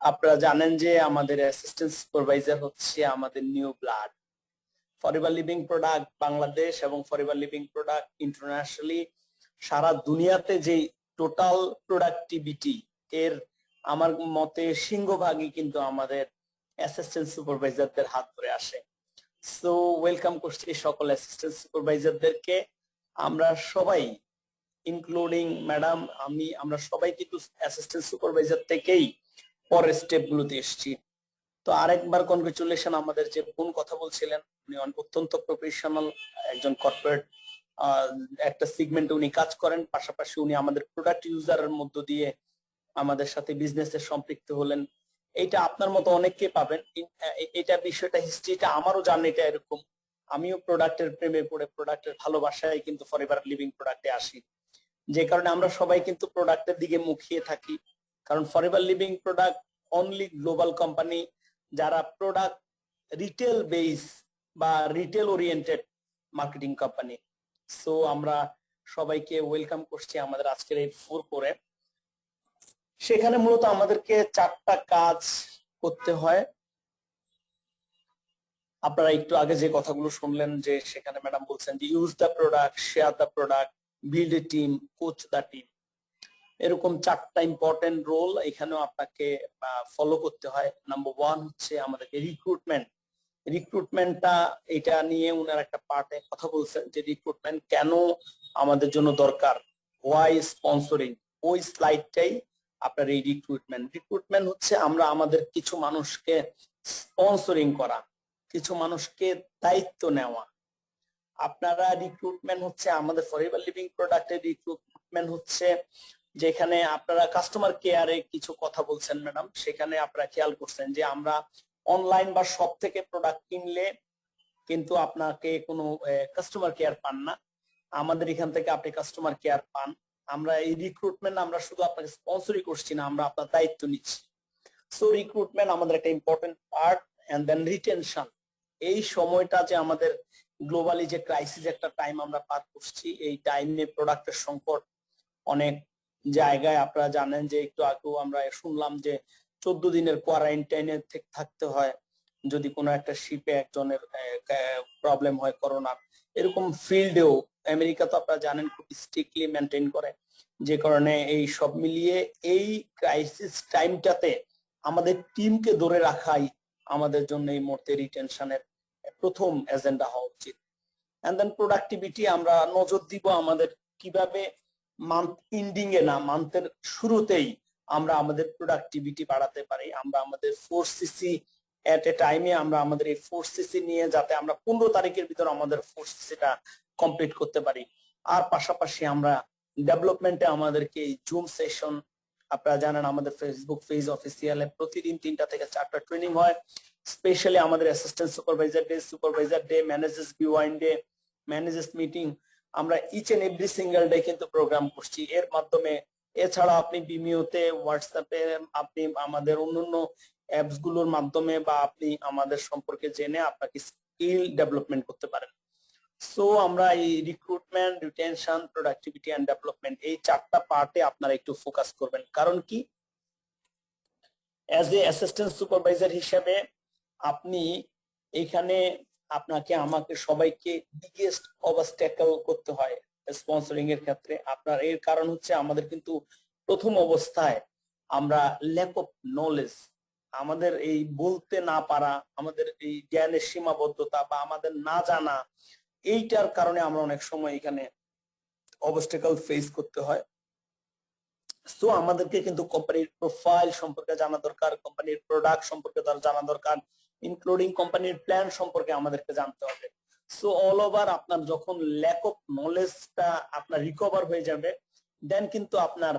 আপনারা জানেন যে আমাদের অ্যাসিস্ট্যান্ট সুপারভাইজার হচ্ছে আমাদের new blood. Forever living product Bangladesh এবং ফরএভার লিভিং প্রোডাক্ট ইন্টারন্যাশনালি সারা দুনিয়াতে যে টোটাল প্রোডাক্টিভিটি এর আমার মতে সিংহভাগই কিন্তু আমাদের অ্যাসিস্ট্যান্ট সুপারভাইজারদের হাত ধরে আসে। সো ওয়েলকাম করছি সকল অ্যাসিস্ট্যান্ট সুপারভাইজারদেরকে। আমরা সবাই ইনক্লুডিং ম্যাডাম আমরা সবাই কিন্তু অ্যাসিস্ট্যান্ট সুপারভাইজার থেকেই পরের স্টেপ গুলোতে এসেছি। তো আরেকবার কনগ্রেচুলেশন, আমাদের যে বোন কথা বলছিলেন উনি অত্যন্ত প্রফেশনাল একজন কর্পোরেট একটা সেগমেন্টে উনি কাজ করেন, পাশাপাশি উনি আমাদের প্রোডাক্ট ইউজারের মধ্য দিয়ে আমাদের সাথে বিজনেসে সম্পৃক্ত হলেন। এইটা আপনার মতো অনেককে পাবেন। এটা বিষয়টা হিস্ট্রিটা আমারও জার্নিটা এরকম। আমিও প্রোডাক্টের প্রেমে পড়ে প্রোডাক্টের ভালোবাসায় কিন্তু ফরএভার লিভিং প্রোডাক্টে আসি, যে কারণে আমরা সবাই কিন্তু প্রোডাক্টের দিকে মুখিয়ে থাকি। কারণ forever living product only global company যারা প্রোডাক্ট রিটেল বেস বা retail oriented marketing company. So আমরা সবাইকে ওয়েলকাম করছি আমাদের আজকের এই ফোরে। সেখানে মূলত আমাদেরকে 4টা কাজ করতে হয়। আপনারা একটু আগে যে কথাগুলো শুনলেন যে সেখানে ম্যাডাম বলছেন যে use the product, share the product, build a team, coach the team. এরকম 4টা ইম্পর্টেন্ট রোল এখানেও আপনাকে ফলো করতে হয়। নাম্বার 1 হচ্ছে আমাদেরকে রিক্রুটমেন্টটা এটা নিয়ে উনার একটা পার্টে কথা বলছেন যে রিক্রুটমেন্ট কেন আমাদের জন্য দরকার, ওয়াই স্পন্সরিং। ওই স্লাইডটাই আপনার এই রিক্রুটমেন্ট হচ্ছে আমরা আমাদের কিছু মানুষকে স্পন্সরিং করা, কিছু মানুষকে দায়িত্ব নেওয়া। আপনারা রিক্রুটমেন্ট হচ্ছে আমাদের ফরএভার লিভিং প্রোডাক্টের রিক্রুটমেন্ট হচ্ছে যেখানে আপনারা কাস্টমার কেয়ারে কিছু কথা বলছেন ম্যাডাম, সেখানে আপনারা খেয়াল করছেন যে আমরা অনলাইন বা শপ থেকে প্রোডাক্ট কিনলে কিন্তু আপনাকে কোনো কাস্টমার কেয়ার পান না, আমাদের এখান থেকে আপনি কাস্টমার কেয়ার পান। আমরা এই রিক্রুটমেন্ট আমরা শুধু আপনাকে স্পন্সরই করছি না, আমরা আপনার দায়িত্ব নিচ্ছি। সো রিক্রুটমেন্ট আমাদের একটা important part. And then retention, এই সময়টা যে আমাদের গ্লোবালি যে ক্রাইসিস একটা টাইম আমরা পার করছি, এই টাইমে প্রোডাক্টের সংকট অনেক জায়গায়। আপনারা জানেন যে একটু আগেও আমরা শুনলাম যে 14 দিনের কোয়ারেন্টাইনে থাকতে হয় যদি কোনো একটা শিপে একজনের প্রবলেম হয় করোনা। এরকম ফিল্ডেও আমেরিকা তো আপনারা জানেন খুব স্ট্রিক্টলি মেনটেন করে, যে কারণে এই সব মিলিয়ে এই ক্রাইসিস টাইমটাতে আমাদের টিমকে ধরে রাখাই আমাদের জন্য এই মুহূর্তে রিটেনশনের প্রথম এজেন্ডা হওয়া উচিত। এন্ড দেন প্রোডাক্টিভিটি আমরা নজর দিব আমাদের কিভাবে মান্থ এন্ডিং এ না মান্থের শুরুতেই আমরা আমাদের প্রোডাক্টিভিটি বাড়াতে পারি। আমরা আমাদের 4cc এট এ টাইমে আমরা আমাদের এই 4cc নিয়ে যাতে আমরা 15 তারিখের ভিতর আমাদের 4cc-টা কমপ্লিট করতে পারি। আর পাশাপাশি আমরা ডেভেলপমেন্টে আমাদেরকে জুম সেশন, আপনারা জানেন আমাদের ফেসবুক পেজ অফিসিয়ালে প্রতিদিন 3টা থেকে 4টা ট্রেনিং হয়। স্পেশালি আমাদের অ্যাসিস্ট্যান্ট সুপারভাইজার ডে, ম্যানেজার্স বিওয়াইন ডে, ম্যানেজার্স মিটিং, আমরা each and every single day কিন্তু প্রোগ্রাম করছি এর মাধ্যমে। এছাড়া আপনি বিমিওতে, হোয়াটসঅ্যাপে, আপনি আমাদের অন্যান্য অ্যাপস গুলোর মাধ্যমে বা আপনি আমাদের সম্পর্কে জেনে আপনাকে স্কিল ডেভেলপমেন্ট করতে পারেন। সো আমরা এই recruitment, retention, productivity and development এই 4টা পার্টে আপনারা একটু ফোকাস করবেন। কারণ কি, অ্যাজ এ অ্যাসিস্ট্যান্ট সুপারভাইজার হিসেবে আপনি এখানে আপনাকে আমাকে সবাইকে বিগেস্ট অবস্ট্যাকল করতে হয় স্পন্সরিং এর ক্ষেত্রে। আপনার এর কারণ হচ্ছে আমাদের কিন্তু প্রথম অবস্থায় আমরা ল্যাক অফ নলেজ, আমাদের এই বলতে না পারা, আমাদের এই জ্ঞানের সীমাবদ্ধতা বা আমাদের না জানা, এইটার কারণে আমরা অনেক সময় এখানে অবস্ট্যাকল ফেস করতে হয়। সো আমাদেরকে কিন্তু কোম্পানির প্রোফাইল সম্পর্কে জানা দরকার, কোম্পানির প্রোডাক্ট সম্পর্কে জানা দরকার, ইনক্লুডিং কোম্পানির প্ল্যান সম্পর্কে আমাদেরকে জানতে হবে। সো অল ওভার আপনার যখন ল্যাক অফ নলেজটা আপনার রিকভার হয়ে যাবে, দেন কিন্তু আপনার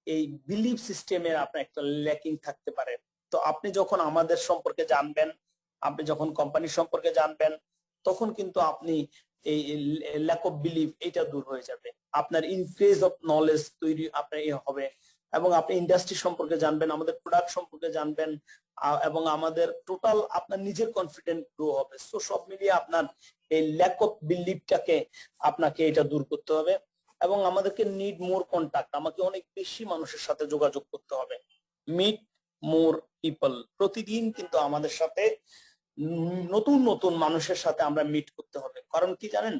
এই বিলিভ সিস্টেমের আপনার একটা ল্যাকিং থাকতে পারে। তো আপনি যখন আমাদের সম্পর্কে জানবেন, আপনি যখন কোম্পানির সম্পর্কে জানবেন, তখন কিন্তু আপনি এই ল্যাক অফ বিলিভ এটা দূর হয়ে যাবে, আপনার ইনক্রিজ অফ নলেজ তৈরি আপনার হবে, এবং আপনি ইন্ডাস্ট্রি সম্পর্কে জানবেন, আমাদের প্রোডাক্ট সম্পর্কে জানবেন, এবং আমাদের টোটাল আপনার নিজের কনফিডেন্ট গ্রো হবে। সো সব মিলিয়ে আপনার এই ল্যাক অফ বিলিভটাকে আপনাকে এটা দূর করতে হবে। এবং আমাদেরকে নিড মোর কন্টাক্ট, আমাকে অনেক বেশি মানুষের সাথে যোগাযোগ করতে হবে। মিট মোর পিপল, প্রতিদিন কিন্তু আমাদের সাথে নতুন নতুন মানুষের সাথে আমরা মিট করতে হবে। কারণ কি জানেন,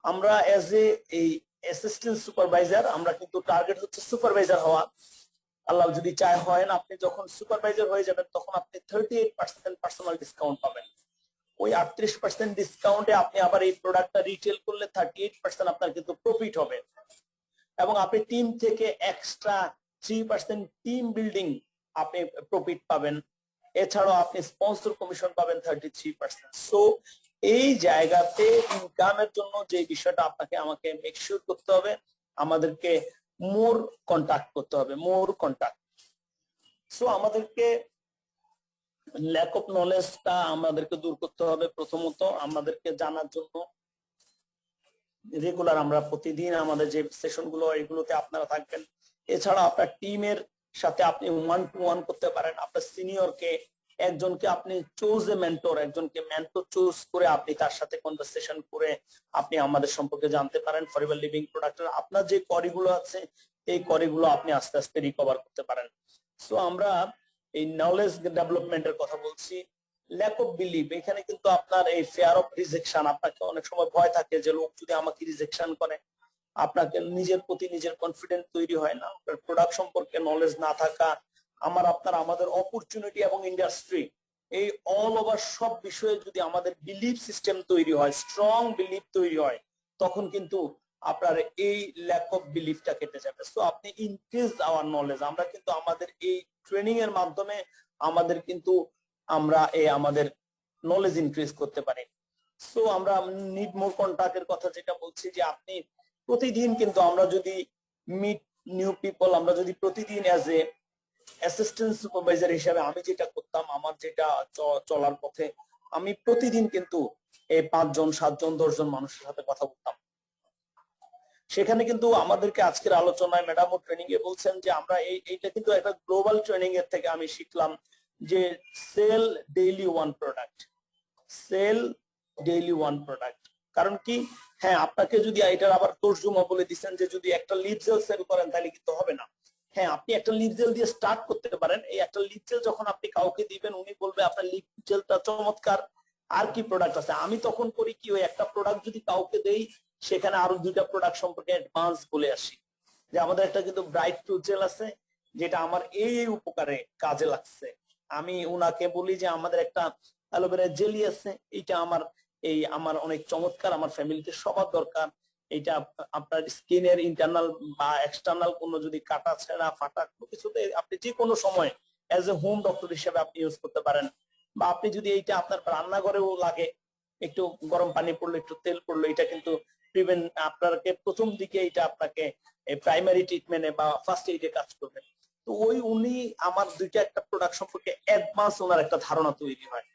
আমরা এজ এ এই অ্যাসিস্ট্যান্ট সুপারভাইজার, আমরা কিন্তু টার্গেট হচ্ছে সুপারভাইজার হওয়া। আল্লাহ যদি চায় হয় না, আপনি যখন সুপারভাইজার হয়ে যাবেন তখন আপনি 38% পার্সোনাল ডিসকাউন্ট পাবেন। ওই 38% ডিসকাউন্টে আপনি আবার এই প্রোডাক্টটা রিটেল করলে 38% আপনার কিন্তু প্রফিট হবে। এবং আপনি টিম থেকে এক্সট্রা 3% টিম বিল্ডিং আপনি প্রফিট পাবেন। এছাড়াও আপনি স্পন্সর কমিশন পাবেন 33%। সো এই জায়গাতে ইনকামের জন্য যে বিষয়টা আপনাকে আমাকে মেক শিওর করতে হবে, আমাদেরকে মোর কন্টাক্ট করতে হবে, মোর কন্টাক্ট। সো আমাদেরকে ল্যাক অফ নলেজটা আমাদেরকে দূর করতে হবে। প্রথমত আমাদেরকে জানার জন্য রেগুলার আমরা প্রতিদিন আমাদের যে সেশন গুলো এগুলোতে আপনারা থাকবেন। এছাড়া আপনার টিমের সাথে আপনি 1-to-1 করতে পারেন। আপনার সিনিয়রকে, একজনকে আপনি চুজ এ মেন্টর, একজনকে মেন্টর চুজ করে আপনি তার সাথে কনভারসেশন করে আপনি আমাদের সম্পর্কে জানতে পারেন। ফরএভার লিভিং প্রোডাক্টের আপনার যে করিগুলো আছে এই করিগুলো আপনি আস্তে আস্তে রিকভার করতে পারেন। সো আমরা এই নলেজ ডেভেলপমেন্টের কথা বলছি। ল্যাক অফ বিলিভ, এখানে কিন্তু আপনার এই ফেয়ার অফ রিজেকশন, আপনাকে অনেক সময় ভয় থাকে যে লোক যদি আমাকে রিজেকশন করে, আপনাকে নিজের প্রতি নিজের কনফিডেন্স তৈরি হয় না, আপনার প্রোডাক্ট সম্পর্কে নলেজ না থাকা, আমাদের অপরচুনিটি এবং ইন্ডাস্ট্রি, এই অল ওভার সব বিষয়ে যদি আমাদের বিলিভ সিস্টেম তৈরি হয়, স্ট্রং বিলিভ তৈরি হয়, তখন কিন্তু আপনার এই ল্যাক অফ বিলিভটা কেটে যাবে। সো আপনি ইনক্রিজ আওয়ার নলেজ, আমরা কিন্তু আমাদের এই ট্রেনিং এর মাধ্যমে আমাদের কিন্তু আমরা আমাদের নলেজ ইনক্রিজ করতে পারি। সো আমরা নিড মোর কন্টাক্টের কথা যেটা বলছি, যে আপনি প্রতিদিন কিন্তু আমরা যদি মিট নিউ পিপল, আমরা যদি প্রতিদিন অ্যাজ এ অ্যাসিস্ট্যান্ট সুপারভাইজার হিসাবে আমি যেটা করতাম, আমার যেটা চলার পথে, আমি প্রতিদিন কিন্তু এই 5 জন 7 জন 10 জন মানুষের সাথে কথা বলতাম। সেখানে কিন্তু আমাদেরকে আজকের আলোচনায় ম্যাডামও ট্রেনিং এ বলছেন যে আমরা এইটা কিন্তু একটা গ্লোবাল ট্রেনিং এর থেকে আমি শিখলাম যে sell daily one product, sell daily one product. কারণ কি, হ্যাঁ আপনাকে যদি এটার আবার তর্জমা বলে দিচ্ছেন যে যদি একটা লিড জেল সেল করেন তাহলে কিন্তু হবে না। হ্যাঁ, আপনি একটা লিড জেল দিয়ে স্টার্ট করতে পারেন। এই একটা লিড জেল যখন আপনি কাউকে দিবেন, উনি বলবে আপনার লিড জেলটা চমৎকার, আর কি প্রোডাক্ট আছে। আমি তখন করি কি, ওই একটা প্রোডাক্ট যদি কাউকে দেই, সেখানে আরো 2টা প্রোডাক্ট সম্পর্কে অ্যাডভান্স বলে আসি, যে আমাদের একটা কিন্তু ব্রাইট টু জেল আছে যেটা আমার এই উপকারে কাজে লাগছে। আমি উনাকে বলি যে আমাদের একটা অ্যালোভেরা জেলি আছে, এইটা আমার অনেক চমৎকার, আমার ফ্যামিলিতে সবার দরকার। এইটা আপনার স্কিনের ইন্টারনাল বা এক্সটার্নাল কোনো যদি কাটা ছেঁড়া ফাটা কোনো কিছুতে আপনি যে কোনো সময় এজ এ হোম ডক্টর হিসেবে আপনি ইউজ করতে পারেন। বা আপনি যদি এইটা আপনার রান্নাঘরেও লাগে, একটু গরম পানি পড়লো, একটু তেল পড়লো, এটা কিন্তু আপনাকে প্রথম দিকে এটা আপনাকে প্রাইমারি ট্রিটমেন্টে বা ফার্স্ট এইডে কাজ করবে। তো উনি আমার 2টা একটা প্রোডাক্ট সম্পর্কে অ্যাডভান্স ওনার একটা ধারণা তৈরি হয়।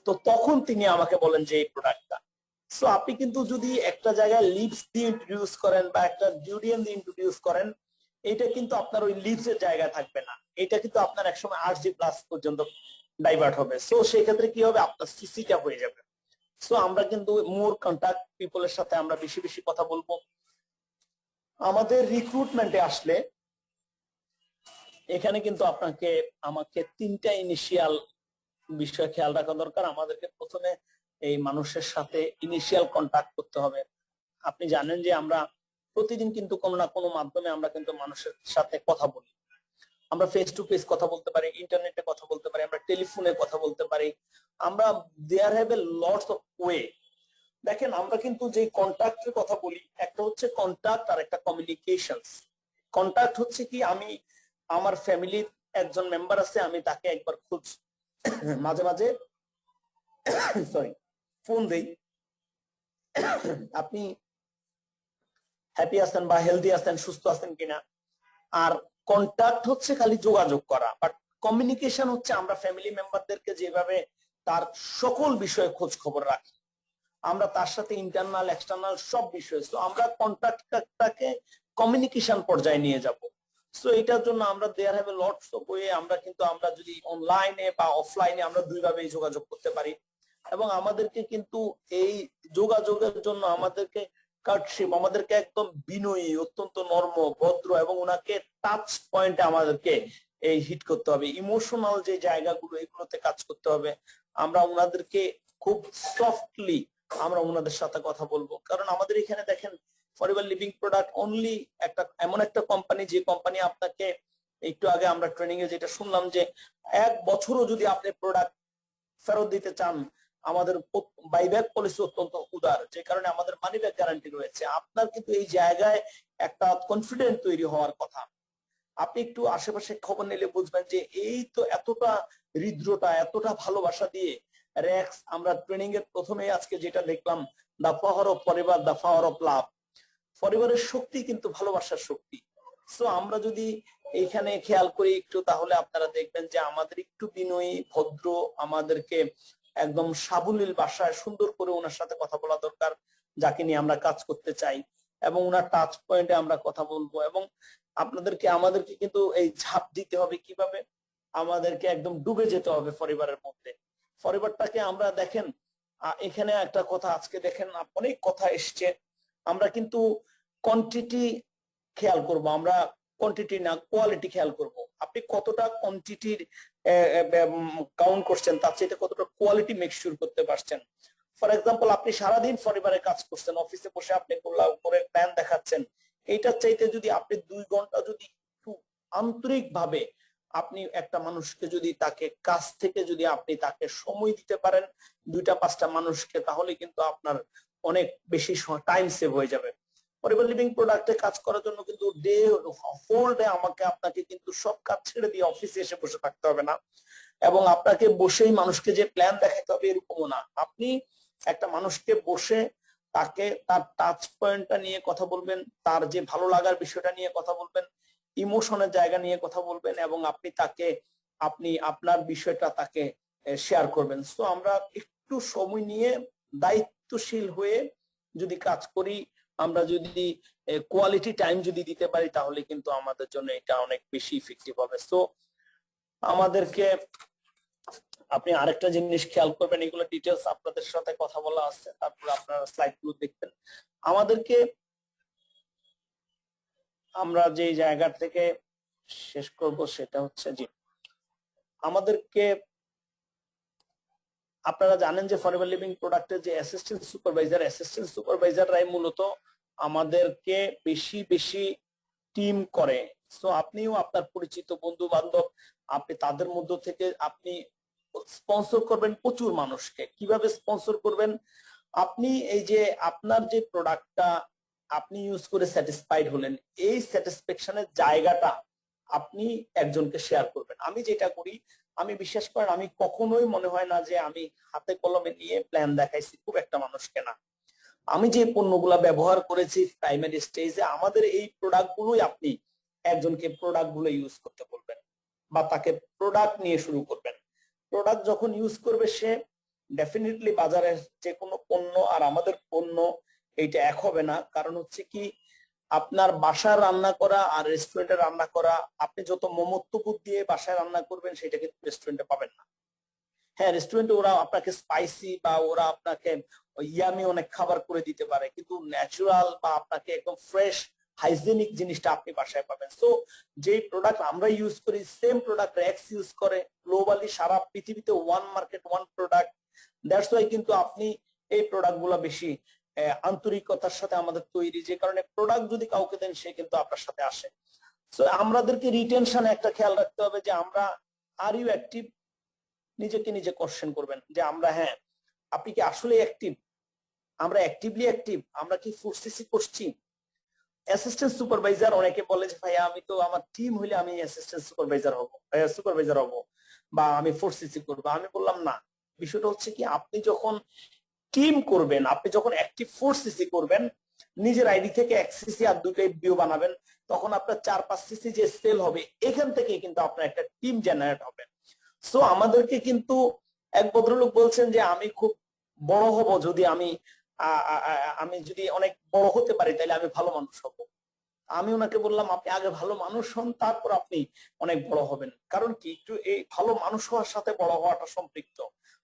তো তখন তিনি আমাকে বলেন যে এই প্রোডাক্টটা। সো আপনি কিন্তু যদি একটা জায়গায় লিপস দিয়ে ইন্ট্রোডিউস করেন বা একটা ডিওড্রেন্ট দিয়ে ইন্ট্রোডিউস করেন, এটা কিন্তু আপনার ওই লিপস এর জায়গায় থাকবে না, এটা কিন্তু আপনার একসময় 8G+ পর্যন্ত ডাইভার্ট হবে। সো সেই ক্ষেত্রে কি হবে, আপনার সিসিটা হয়ে যাবে। সো আমরা কিন্তু মোর কন্টাক্ট পিপলের সাথে আমরা বেশি বেশি কথা বলবো। আমাদের রিক্রুটমেন্টে আসলে এখানে কিন্তু আমাকে 3টা ইনিশিয়াল বিষয় খেয়াল রাখা দরকার। আমাদেরকে প্রথমে এই মানুষের সাথে ইনিশিয়াল কন্টাক্ট করতে হবে। আপনি জানেন যে আমরা প্রতিদিন কিন্তু কোনো না কোনো মাধ্যমে আমরা কিন্তু মানুষের সাথে কথা বলি। আমরা ফেস টু ফেস কথা বলতে পারি, ইন্টারনেটে কথা বলতে পারি, আমরা টেলিফোনে কথা বলতে পারি, আমরা there have a lots of way. দেখেন, আমরা কিন্তু যে কন্টাক্টের কথা বলি, একটা হচ্ছে কন্টাক্ট আর একটা কমিউনিকেশন। কন্টাক্ট হচ্ছে কি, আমি আমার ফ্যামিলির একজন মেম্বার আছে, আমি তাকে একবার খোঁজ মাঝে মাঝে সরি ফোন দেই, আপনি হ্যাপি আছেন বা হেলদি আছেন, সুস্থ আছেন কিনা। আর কন্টাক্ট হচ্ছে খালি যোগাযোগ করা, বাট কমিউনিকেশন হচ্ছে আমরা ফ্যামিলি মেম্বারদেরকে যেভাবে তার সকল বিষয়ে খোঁজ খবর রাখি, আমরা তার সাথে ইন্টারনাল এক্সটার্নাল সব বিষয়ে। তো আমরা কন্টাক্টটাকে কমিউনিকেশন পর্যায়ে নিয়ে যাব। সো এটার জন্য আমরা there have a lots of way. আমরা যদি অনলাইনে বা অফলাইনে আমরা 2ভাবেই যোগাযোগ করতে পারি। এবং আমাদেরকে কিন্তু এই যোগাযোগের জন্য আমাদেরকে কার্ডশিপ, আমাদেরকে একদম বিনয়ী, অত্যন্ত নর্ম ভদ্র এবং ওনাকে টাচ পয়েন্টে আমাদেরকে এই হিট করতে হবে, ইমোশনাল যে জায়গাগুলো এগুলোতে কাজ করতে হবে। আমরা ওনাদেরকে খুব সফটলি আমরা ওনাদের সাথে কথা বলবো, কারণ আমাদের এখানে দেখেন ফরএভার লিভিং প্রোডাক্ট অনলি একটা এমন একটা কোম্পানি, যে কোম্পানি আপনাকে একটু আগে আমরা ট্রেনিং এ যেটা শুনলাম যে 1 বছরও যদি আপনি প্রোডাক্ট ফেরত দিতে চান, আমাদের বাইব্যাক পলিসি অত্যন্ত উদার, যে কারণে আমাদের মানি ব্যাক গ্যারান্টি রয়েছে। আপনার কিন্তু এই জায়গায় একটা কনফিডেন্ট তৈরি হওয়ার কথা। আপনি একটু আশেপাশে খবর নিলে বুঝবেন যে এই তো এতটা হৃদ্রতা, এতটা ভালোবাসা দিয়ে রেক্স, আমরা ট্রেনিং এর প্রথমে আজকে যেটা দেখলাম, দা পাওয়ার অফ পরিবার, দা পাওয়ার অফ লাভ। পরিবারের শক্তি কিন্তু ভালোবাসার শক্তি। সো আমরা যদি এইখানে খেয়াল করি একটু, তাহলে আপনারা দেখবেন যে আমাদের একটু বিনয়ী, ভদ্র, আমাদেরকে একদম সাবলীল ভাষায় সুন্দর করে ওনার সাথে কথা বলা দরকার, যাকে নিয়ে আমরা কাজ করতে চাই, এবং ওনার টাচ পয়েন্টে আমরা কথা বলবো। এবং আমাদেরকে কিন্তু এই ঝাঁপ দিতে হবে কিভাবে, আমাদেরকে একদম ডুবে যেতে হবে পরিবারের মধ্যে। পরিবারটাকে আমরা দেখেন, এখানে একটা কথা আজকে দেখেন অনেক কথা এসছে, আমরা কিন্তু কোয়ান্টিটি খেয়াল করব, আমরা কোয়ান্টিটি না কোয়ালিটি খেয়াল করব। আপনি কতটা কোয়ান্টিটির কাউন্ট করছেন, তার চাইতে কতটা কোয়ালিটি মেকশিওর করতে পারছেন। ফর এক্সাম্পল, আপনি সারাদিন পরিবারে কাজ করছেন, অফিসে বসে আপনি করে প্ল্যান দেখাচ্ছেন, এইটার চাইতে যদি আপনি 2 ঘন্টা যদি একটু আন্তরিক ভাবে আপনি একটা মানুষকে যদি তাকে কাছ থেকে যদি আপনি তাকে সময় দিতে পারেন, 2টা 5টা মানুষকে, তাহলে কিন্তু আপনার অনেক বেশি টাইম সেভ হয়ে যাবে। ফরএভার লিভিং প্রোডাক্টে কাজ করার জন্য কিন্তু হোল ডে আপনাকে কিন্তু সব কাজ ছেড়ে দিয়ে অফিসে এসে বসে থাকতে হবে না, এবং আপনাকে বসেই মানুষকে যে প্ল্যান দেখাতে হবে এরকমও না। আপনি একটা মানুষকে বসে তাকে তার টাচ পয়েন্টটা নিয়ে কথা বলবেন, তার যে ভালো লাগার বিষয়টা নিয়ে কথা বলবেন, ইমোশনের জায়গা নিয়ে কথা বলবেন, এবং আপনি আপনার বিষয়টা তাকে শেয়ার করবেন। সো আমরা একটু সময় নিয়ে দায়িত্বশীল হয়ে যদি কাজ করি, আমরা যদি কোয়ালিটি টাইম যদি দিতে পারি, তাহলে কিন্তু আমাদের জন্য এটা অনেক বেশি ইফেক্টিভ হবে। সো আমাদেরকে আপনি আরেকটা জিনিস খেয়াল করবেন, এগুলো ডিটেলস আপনাদের সাথে কথা বলা আছে, তারপর আপনারা স্লাইড গুলো দেখবেন। আমাদেরকে আমরা যে জায়গা থেকে শেষ করব সেটা হচ্ছে যে আমাদেরকে, আপনারা জানেন যে ফরএভার লিভিং প্রোডাক্টের যে অ্যাসিস্ট্যান্ট সুপারভাইজাররাই মূলত আমাদেরকে বেশি বেশি টিম করে। সো আপনিও আপনার পরিচিত বন্ধু বান্ধব, আপনি তাদের মধ্য থেকে আপনি স্পন্সর করবেন প্রচুর মানুষকে। কিভাবে স্পন্সর করবেন? আপনি এই যে আপনার যে প্রোডাক্টটা আপনি ইউজ করে স্যাটিসফাইড হলেন, এই স্যাটিসফ্যাকশনের জায়গাটা আপনি একজনকে শেয়ার করবেন। আমি যেটা করি, আমি বিশ্বাস করেন, আমি কখনোই মনে হয় না যে আমি হাতে কলমে নিয়ে প্ল্যান দেখাইছি খুব একটা মানুষকে, না। আমি যে পণ্যগুলা ব্যবহার করেছি প্রাইমারি স্টেজে, আমাদের এই প্রোডাক্ট গুলোই আপনি একজনকে প্রোডাক্ট গুলো ইউজ করতে বলবেন, বা তাকে প্রোডাক্ট নিয়ে শুরু করবেন। প্রোডাক্ট যখন ইউজ করবে সে, ডেফিনেটলি বাজারের যে কোনো পণ্য আর আমাদের পণ্য এইটা এক হবে না। কারণ হচ্ছে কি, আপনার বাসায় রান্না করা আর রেস্টুরেন্টে রান্না করা, আপনি যত মমত্ববোধ দিয়ে বাসায় রান্না করবেন সেটা কিন্তু রেস্টুরেন্টে পাবেন না। হ্যাঁ, রেস্টুরেন্টে ওরা আপনাকে স্পাইসি বা ওরা আপনাকে ইয়ামি অনেক খাবার করে দিতে পারে, কিন্তু ন্যাচুরাল বা আপনাকে একদম ফ্রেশ হাইজেনিক জিনিসটা আপনি বাসায় পাবেন। সো যে প্রোডাক্ট আমরা ইউজ করি, সেম প্রোডাক্ট রেক্স ইউজ করে গ্লোবালি, সারা পৃথিবীতে one market one product. That's why কিন্তু আপনি এই প্রোডাক্ট গুলা বেশি আন্তরিকতার সাথে আমাদের তৈরি, যে কারণে প্রোডাক্ট যদি কাউকে দেন সে কিন্তু আপনার সাথে আসে। সো আমাদেরকে রিটেনশন একটা খেয়াল রাখতে হবে যে আমরা আর ইউ অ্যাক্টিভ, নিজেকে নিজে কোশ্চেন করবেন যে আমরা, হ্যাঁ আপনি কি আসলে অ্যাক্টিভ, আমরা অ্যাক্টিভলি অ্যাক্টিভ, আমরা কি ফোর্সিসি করছি। অ্যাসিস্ট্যান্ট সুপারভাইজার অনেকে বলে যে ভাইয়া আমি তো, আমার টিম হইলে আমি অ্যাসিস্ট্যান্ট সুপারভাইজার হব বা আমি ফোর্সিসি করবো। আমি বললাম না, বিষয়টা হচ্ছে কি, আপনি যখন টিম করবেন, আপনি যখন অ্যাক্টিভ ফোর্সিসি করবেন, নিজের আইডি থেকে 1 সিসি আর 2টা এফবিও বানাবেন, তখন আপনার 4-5 সিসি যে সেল হবে, এখান থেকে কিন্তু আপনার একটা টিম জেনারেট হবে। সো আমাদেরকে কিন্তু, এক ভদ্রলোক বলছেন যে আমি খুব বড় হব যদি আমি যদি অনেক বড় হতে পারি তাহলে আমি ভালো মানুষ হব। আমি ওনাকে বললাম আপনি আগে ভালো মানুষ হন, তারপর আপনি অনেক বড় হবেন। কারণ কি, একটু এই ভালো মানুষ হওয়ার সাথে বড় হওয়াটা সম্পৃক্ত।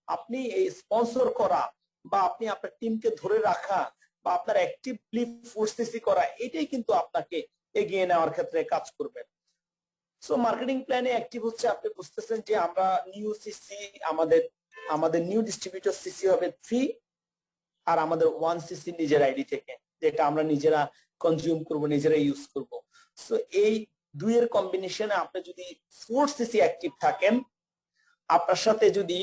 আপনি এই স্পন্সর করা বা আপনি আপনার টিমকে ধরে রাখা বা আপনার অ্যাক্টিভলি ফোর্সিসি করা, এটাই কিন্তু আপনাকে এগিয়ে নেওয়ার ক্ষেত্রে কাজ করবে। সো মার্কেটিং প্ল্যানে অ্যাক্টিভ হচ্ছে, আপনি বুঝতেছেন যে আমরা নিউ সিসি, আমাদের আমাদের নিউ ডিস্ট্রিবিউটর সিসি হবে 3, আর আমাদের 1 সিসি নিজের আইডি থেকে, যেটা আমরা নিজেরা কনজিউম করব, নিজেরা ইউজ করব। সো এই দুইয়ের কম্বিনেশনে আপনি যদি 4 সিসি অ্যাক্টিভ থাকেন, আপনার সাথে যদি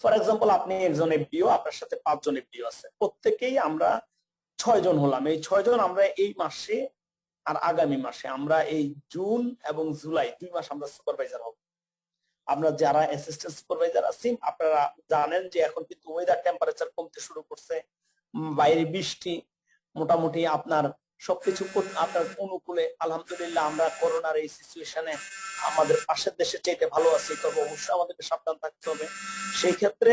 ফর এক্সাম্পল আপনি একজন এফডিও, আপনার সাথে 5 জন এফডিও আছে, প্রত্যেকেই আমরা 6 জন হলাম। এই 6 জন আমরা এই মাসে আর আগামী মাসে, আমরা এই জুন এবং জুলাই 2 মাস আমরা সুপারভাইজার হব। আমরা যারা অ্যাসিস্ট্যান্ট সুপারভাইজার আছি, আপনারা জানেন যে এখন কিন্তু ওয়েদার টেম্পারেচার কমতে শুরু করছে, বাইরে বৃষ্টি, মোটামুটি আপনার সবকিছু আপনার অনুকূলে। আলহামদুলিল্লাহ আমরা করোনার এই সিচুয়েশনে আমাদের পাশের দেশের চাইতে ভালো আছি, তবে অবশ্যই আমাদেরকে সাবধান থাকতে হবে। সেই ক্ষেত্রে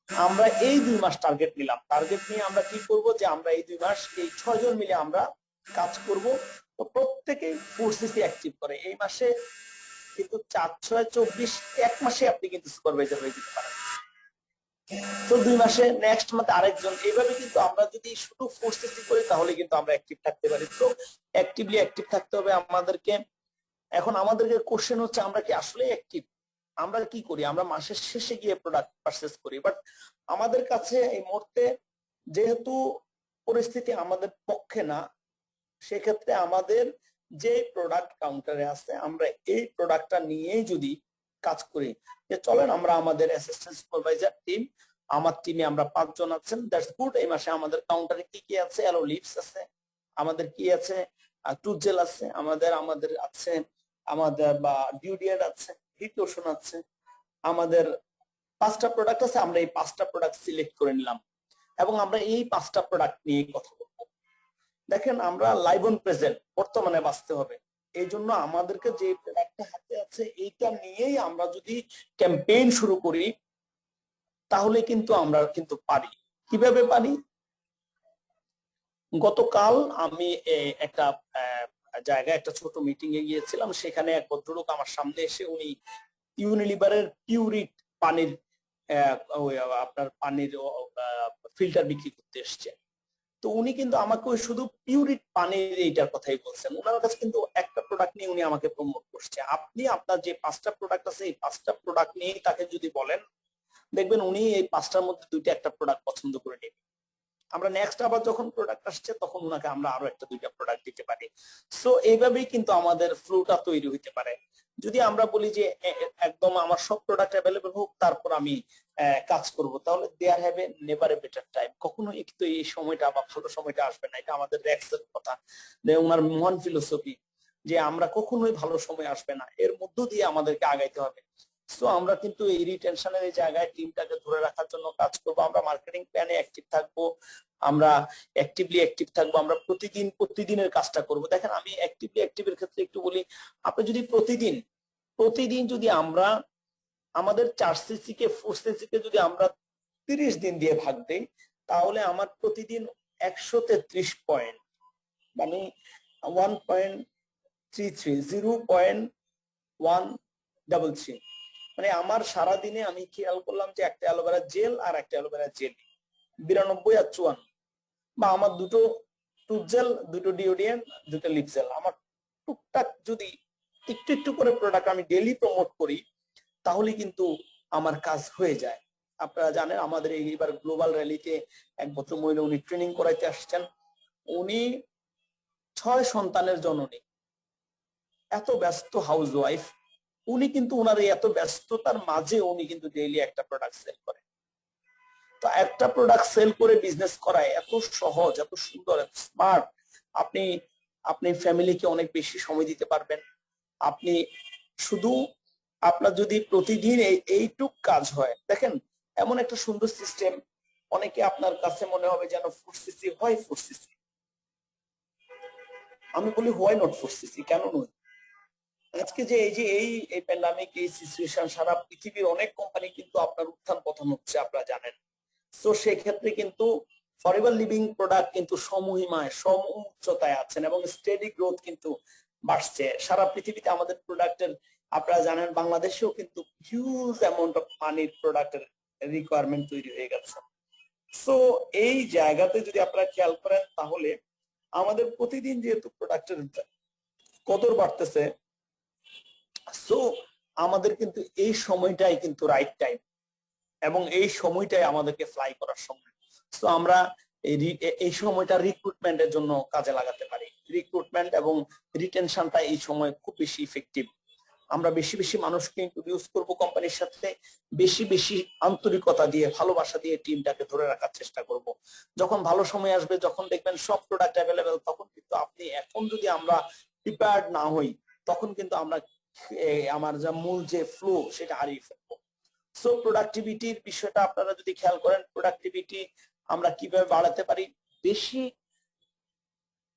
আমরা এই 2 মাস টার্গেট নিলাম। টার্গেট নিয়ে আমরা কি করব, যে আমরা এই 2 মাস এই 6 জন মিলে আমরা কাজ করব। তো প্রত্যেকেই 4 সিসি অ্যাক্টিভ করে। এই মাসে কিন্তু 4 6 24, এক মাসে আপনি কিন্তু সুপারভাইজার হয়ে যেতে পারেন। তো 2 মাসে নেক্সট মান্থ আরেকজন, এইভাবে কিন্তু আমরা যদি শুধু 4 সিসি করি তাহলে কিন্তু আমরা অ্যাক্টিভ থাকতে পারি। তো অ্যাক্টিভলি অ্যাক্টিভ থাকতে হবে আমাদেরকে। এখন আমাদেরকে কোশ্চেন হচ্ছে, আমরা কি আসলে অ্যাক্টিভ? আমরা কি করি? আমরা মাসের শেষে গিয়ে প্রোডাক্ট পারচেজ করি, বাট আমাদের কাছে এই মুহূর্তে যেহেতু পরিস্থিতি আমাদের পক্ষে না, সেক্ষেত্রে আমাদের যে প্রোডাক্ট কাউন্টারে আছে, আমরা এই প্রোডাক্টটা নিয়েই যদি কাজ করি, যে চলেন আমরা আমাদের অ্যাসিস্ট্যান্ট সুপারভাইজার টিম, আমার টিমে আমরা 5 জন আছেন, দ্যাটস গুড। এই মাসে আমাদের কাউন্টারে কি কি আছে? অ্যালো লিপস আছে, আমাদের কি আছে? টুথজেল আছে, আমাদের আমাদের আছে আমাদের বা ডিওডিয়েন্ট আছে, হিট লোশন আছে, আমাদের 5টা প্রোডাক্ট আছে। আমরা এই 5টা প্রোডাক্ট সিলেক্ট করে নিলাম এবং আমরা এই 5টা প্রোডাক্ট নিয়ে কথা বলবো। দেখেন, আমরা লাইভ অন প্রেজেন্ট, বর্তমানে বাঁচতে হবে। এই জন্য আমাদেরকে যে প্রোডাক্টটা হাতে আছে এইটা নিয়েই আমরা যদি ক্যাম্পেইন শুরু করি, তাহলে কিন্তু আমরা কিন্তু পারি। কিভাবে পারি? গতকাল আমি একটা জায়গায় একটা ছোট মিটিং এ গিয়েছিলাম। সেখানে এক ভদ্রলোক আমার সামনে এসে, উনি ইউনিলিভারের পিউরিট পানির আপনার পানির ফিল্টার বিক্রি করতে এসছে। তো উনি কিন্তু আমাকে ওই শুধু পিউরিট পানির এইটার কথাই বলছেন। ওনার কাছে কিন্তু একটা প্রোডাক্ট নিয়ে উনি আমাকে প্রমোট করছে। আপনি আপনার যে 5টা প্রোডাক্ট আছে, এই 5টা প্রোডাক্ট নিয়ে তাকে যদি বলেন, দেখবেন উনি এই 5টার মধ্যে 2টা একটা প্রোডাক্ট পছন্দ করে নেবে। আমরা নেক্সট আবার যখন প্রোডাক্ট আসছে, তখন ওনাকে আমরা আরো একটা 2টা প্রোডাক্ট দিতে পারি। সো এইভাবেই কিন্তু আমাদের ফ্লোটা তৈরি হইতে পারে। যদি আমরা বলি যে একদম আমার সব প্রোডাক্ট অ্যাভেলেবল হোক, তারপর আমি কাজ করব, তাহলে there have a never a better time. কখনো কিন্তু এই সময়টা বা ভালো সময়টা আসবে না। এটা আমাদের র্যাক্সের কথা, ওনার মহান ফিলোসফি, যে আমরা কখনোই ভালো সময় আসবে না, এর মধ্য দিয়ে আমাদেরকে আগাইতে হবে। সো আমরা কিন্তু এই রিটেনশনের এই জায়গায় টিমটাকে ধরে রাখার জন্য কাজ করব। আমরা মার্কেটিং প্ল্যানে অ্যাক্টিভ থাকবো, আমরা অ্যাক্টিভলি অ্যাক্টিভ থাকবো, আমরা প্রতিদিনের কাজটা করব। দেখেন, আমি অ্যাক্টিভলি অ্যাক্টিভের ক্ষেত্রে একটু বলি। আপনি যদি প্রতিদিন প্রতিদিন যদি আমরা আমাদের 4 সিসি কে 4 সিসি কে যদি আমরা 30 দিন দিয়ে ভাগ দেই, তাহলে আমার প্রতিদিন 133 পয়েন্ট, মানে 1.33, 0.133, মানে আমার সারা দিনে আমি খেয়াল করলাম যে একটা অ্যালোভেরা জেল আর একটা অ্যালোভেরা জেল 92 আর 54, বা আমার 2টো টুথজেল, 2টো ডিওডিয়েন্ট, 2টো লিপ জেল, আমার টুকটাক যদি একটু একটু করে প্রোডাক্ট আমি ডেইলি প্রমোট করি, তাহলে কিন্তু আমার কাজ হয়ে যায়। আপনারা জানেন, আমাদের এইবার গ্লোবাল র্যালিতে এক ভদ্র মহিলা, উনি ট্রেনিং করাইতে আসছেন। উনি 6 সন্তানের জননী, এত ব্যস্ত হাউস ওয়াইফ। উনি কিন্তু ওনার এই এত ব্যস্ততার মাঝে উনি কিন্তু ডেইলি একটা প্রোডাক্ট সেল করে। তো একটা প্রোডাক্ট সেল করে বিজনেস করা এত সহজ, এত সুন্দর, এত স্মার্ট। আপনি আপনি ফ্যামিলিকে অনেক বেশি সময় দিতে পারবেন। আপনি শুধু আপনার যদি প্রতিদিন এইটুক কাজ হয়, দেখেন এমন একটা সুন্দর সিস্টেম। অনেকে আপনার কাছে মনে হবে যেন 4 সিসি হয়, 4 সিসি। আমি বলি, হোয়াই নট 4 সিসি, কেন নয়? আজকে যে এই প্যান্ডামিক, এই সিচুয়েশন, সারা পৃথিবীর অনেক কোম্পানি কিন্তু আপনার উত্থান পতন হচ্ছে, আপনারা জানেন। তো সেক্ষেত্রে কিন্তু ফরএভার লিভিং প্রোডাক্ট কিন্তু সমহিমায় সম উচ্চতায় আছেন এবং স্টেডি গ্রোথ কিন্তু বাড়ছে সারা পৃথিবীতে। আমাদের প্রোডাক্টের, আপনারা জানেন, বাংলাদেশেও কিন্তু হিউজ অ্যামাউন্ট অফ পানির প্রোডাক্টের রিকোয়ারমেন্ট তৈরি হয়ে গেছে। সো এই জায়গাতে যদি আপনারা খেয়াল করেন, তাহলে আমাদের প্রতিদিন যেহেতু প্রোডাক্টের কদর বাড়তেছে, সো আমাদের কিন্তু এই সময়টাই কিন্তু রাইট টাইম, এবং এই সময়টাই আমাদেরকে ফ্লাই করার সময়। সো আমরা এই সময়টা রিক্রুটমেন্টের জন্য কাজে লাগাতে পারি। রিক্রুটমেন্ট এবং রিটেনশনটা এই সময় খুব বেশি ইফেক্টিভ। আমরা বেশি বেশি মানুষকে ইন্ট্রোডিউস করব কোম্পানির সাথে, বেশি বেশি আন্তরিকতা দিয়ে ভালোবাসা দিয়ে টিমটাকে ধরে রাখার চেষ্টা করব। যখন ভালো সময় আসবে, যখন দেখবেন সব প্রোডাক্ট অ্যাভেলেবেল, তখন কিন্তু আপনি, এখন যদি আমরা প্রিপেয়ার্ড না হই, তখন কিন্তু আমরা আমার যা মূল যে ফ্লো সেটা হারিয়ে ফেলবো। সো প্রোডাক্টিভিটির বিষয়টা আপনারা যদি খেয়াল করেন, প্রোডাক্টিভিটি আমরা কিভাবে বাড়াতে পারি, বেশি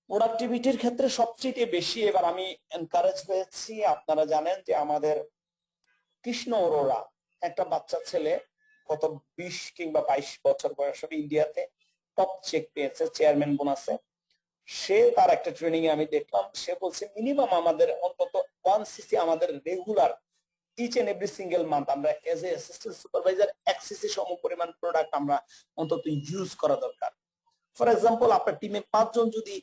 প্রোডাক্টিভিটির ক্ষেত্রে সবচেয়ে বেশি এবার আমি এনকারেজ হয়েছি। আপনারা জানেন যে আমাদের কৃষ্ণ অরোরা, একটা বাচ্চা ছেলে, কত 20 কিংবা 22 বছর বয়স হবে, ইন্ডিয়াতে টপ চেক পেয়েছে চেয়ারম্যান বোনাসে। সে তার একটা ট্রেনিং এ আমি দেখলাম, সে বলছে মিনিমাম আমাদের অন্তত 1 সিসি আমাদের regular each and every single month আমরা as a assistant supervisor 1 CC সম পরিমাণ প্রোডাক্ট আমরা অন্তত ইউজ করা দরকার। ফর এক্সাম্পল, আপনার টিমে 5 জন যদি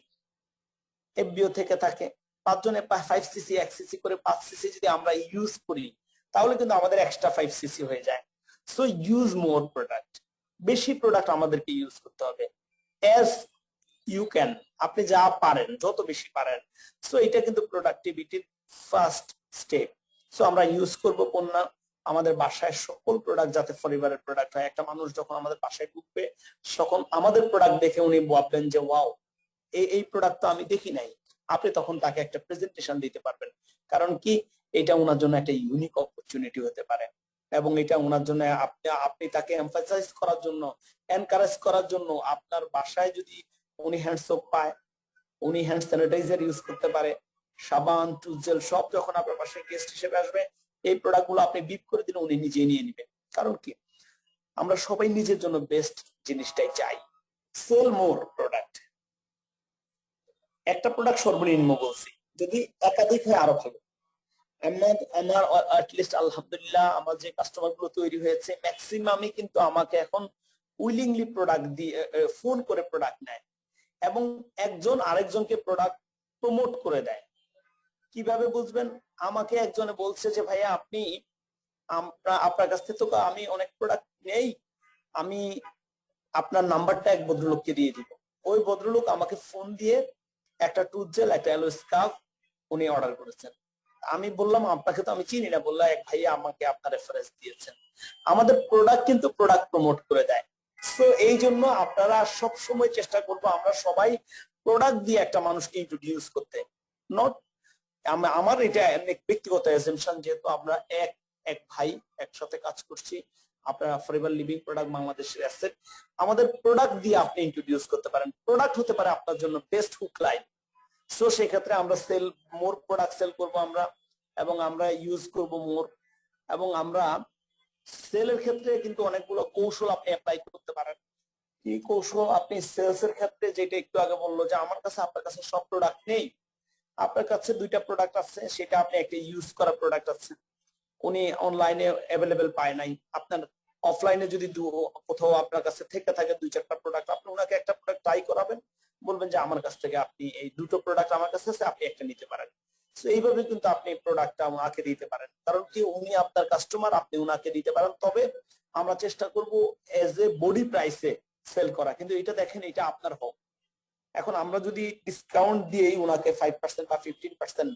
এফবিও থেকে থাকে, 5 জনে 5 সিসি 1 সিসি করে 5 সিসি যদি আমরা ইউজ করি, তাহলে কিন্তু আমাদের এক্সট্রা 5 সিসি হয়ে যায়। সো ইউজ মোর প্রোডাক্ট, বেশি প্রোডাক্ট আমাদেরকে ইউজ করতে হবে অ্যাজ ইউ ক্যান, আপনি যা পারেন, যত বেশি পারেন। সো এটা কিন্তু প্রোডাক্টিভিটির ফার্স্ট স্টেপ। সো আমরা ইউজ করব পণ্য, আমাদের বাসায় সকল প্রোডাক্ট যাতে পরিবারের প্রোডাক্ট হয়। একটা মানুষ যখন আমাদের বাসায় ঢুকবে, তখন আমাদের প্রোডাক্ট দেখে উনি ভাববেন যে ওয়াও, এই প্রোডাক্ট তো আমি দেখি নাই। আপনি তখন তাকে একটা প্রেজেন্টেশন দিতে পারবেন, কারণ কি, এটা ওনার জন্য একটা ইউনিক অপরচুনিটি হতে পারে। এবং এটা ওনার জন্য আপনি আপনি তাকে এমফাসাইজ করার জন্য, এনকারেজ করার জন্য, আপনার বাসায় যদি উনি হ্যান্ড সোপ পায়, উনি হ্যান্ড স্যানিটাইজার ইউজ করতে পারে, সাবান টুজেল সব যখন আপনার পাশে গেস্ট হিসেবে আসবে, এই প্রোডাক্ট গুলো আপনি বিপ করে দিলে উনি নিজেই নিয়ে নিবে। কারণ কি, আমরা সবাই নিজের জন্য বেস্ট জিনিসটাই চাই। সেল মোর প্রোডাক্ট, একটা প্রোডাক্ট সর্বনিম্ন বলছি, যদি একাধিক হয় আরো ভালো। আমার আমার অ্যাটলিস্ট আলহামদুলিল্লাহ আমার যে কাস্টমার গুলো তৈরি হয়েছে, ম্যাক্সিমামই কিন্তু আমাকে এখন উইলিংলি প্রোডাক্ট দিয়ে ফোন করে প্রোডাক্ট নেয়, এবং একজন আরেকজনকে প্রোডাক্ট প্রমোট করে দেয়। কিভাবে বুঝবেন? আমাকে একজনে বলছে যে ভাইয়া আপনি, আপনার কাছ থেকে তো আমি অনেক প্রোডাক্ট নেই, আমি আপনার নাম্বারটা এক ভদ্রলোককে দিয়ে দিব। ওই ভদ্রলোক আমাকে ফোন দিয়ে একটা টুথজেল, একটা এলো স্কার্ফ উনি অর্ডার করেছেন। আমি বললাম আপনাকে তো আমি চিনি না। বললাম এক ভাইয়া আমাকে আপনার রেফারেন্স দিয়েছেন। আমাদের প্রোডাক্ট কিন্তু প্রোডাক্ট প্রমোট করে দেয়। সো এই জন্য আপনারা সব সময় চেষ্টা করবো আমরা সবাই প্রোডাক্ট দিয়ে একটা মানুষকে ইন্ট্রোডিউস করতে। নট, আমার এটা ব্যক্তিগত এজেম্পশন, যেহেতু আমরা এক এক ভাই একসাথে কাজ করছি, আপনারা ফরএভার লিভিং প্রোডাক্ট বাংলাদেশের অ্যাসেট, আমাদের প্রোডাক্ট দিয়ে আপনি ইন্ট্রোডিউস করতে পারেন। প্রোডাক্ট হতে পারে আপনার জন্য বেস্ট হুক লাইন। সো সেক্ষেত্রে আমরা সেল মোর প্রোডাক্ট সেল করব আমরা, এবং আমরা ইউজ করব মোর, এবং আমরা সেলের ক্ষেত্রে কিন্তু অনেকগুলো কৌশল আপনি অ্যাপ্লাই করতে পারেন। কি কৌশল? আপনি সেলস এর ক্ষেত্রে যেটা একটু আগে বললো যে আমার কাছে, আপনার কাছে সব প্রোডাক্ট নেই, আপনার কাছে 2টা প্রোডাক্ট আছে, সেটা আপনি একটা ইউজ করা প্রোডাক্ট আছে, উনি অনলাইনে অ্যাভেলেবেল পায় নাই, আপনার অফলাইনে যদি কোথাও আপনার কাছে থেকে থাকে 2-4টা প্রোডাক্ট, আপনি ওনাকে একটা প্রোডাক্ট ট্রাই করাবেন, বলবেন যে আমার কাছ থেকে আপনি এই 2টো প্রোডাক্ট আমার কাছে আছে, আপনি একটা নিতে পারেন। তো এইভাবে কিন্তু আপনি প্রোডাক্টটা ওনাকে দিতে পারেন, কারণ কি উনি আপনার কাস্টমার, আপনি ওনাকে দিতে পারেন। তবে আমরা চেষ্টা করব এজ এ বডি প্রাইসে সেল করা, কিন্তু এটা দেখেন এটা আপনার হোক। এখন আমরা যদি ডিসকাউন্ট দিয়েই ওনাকে 5% বা 15%,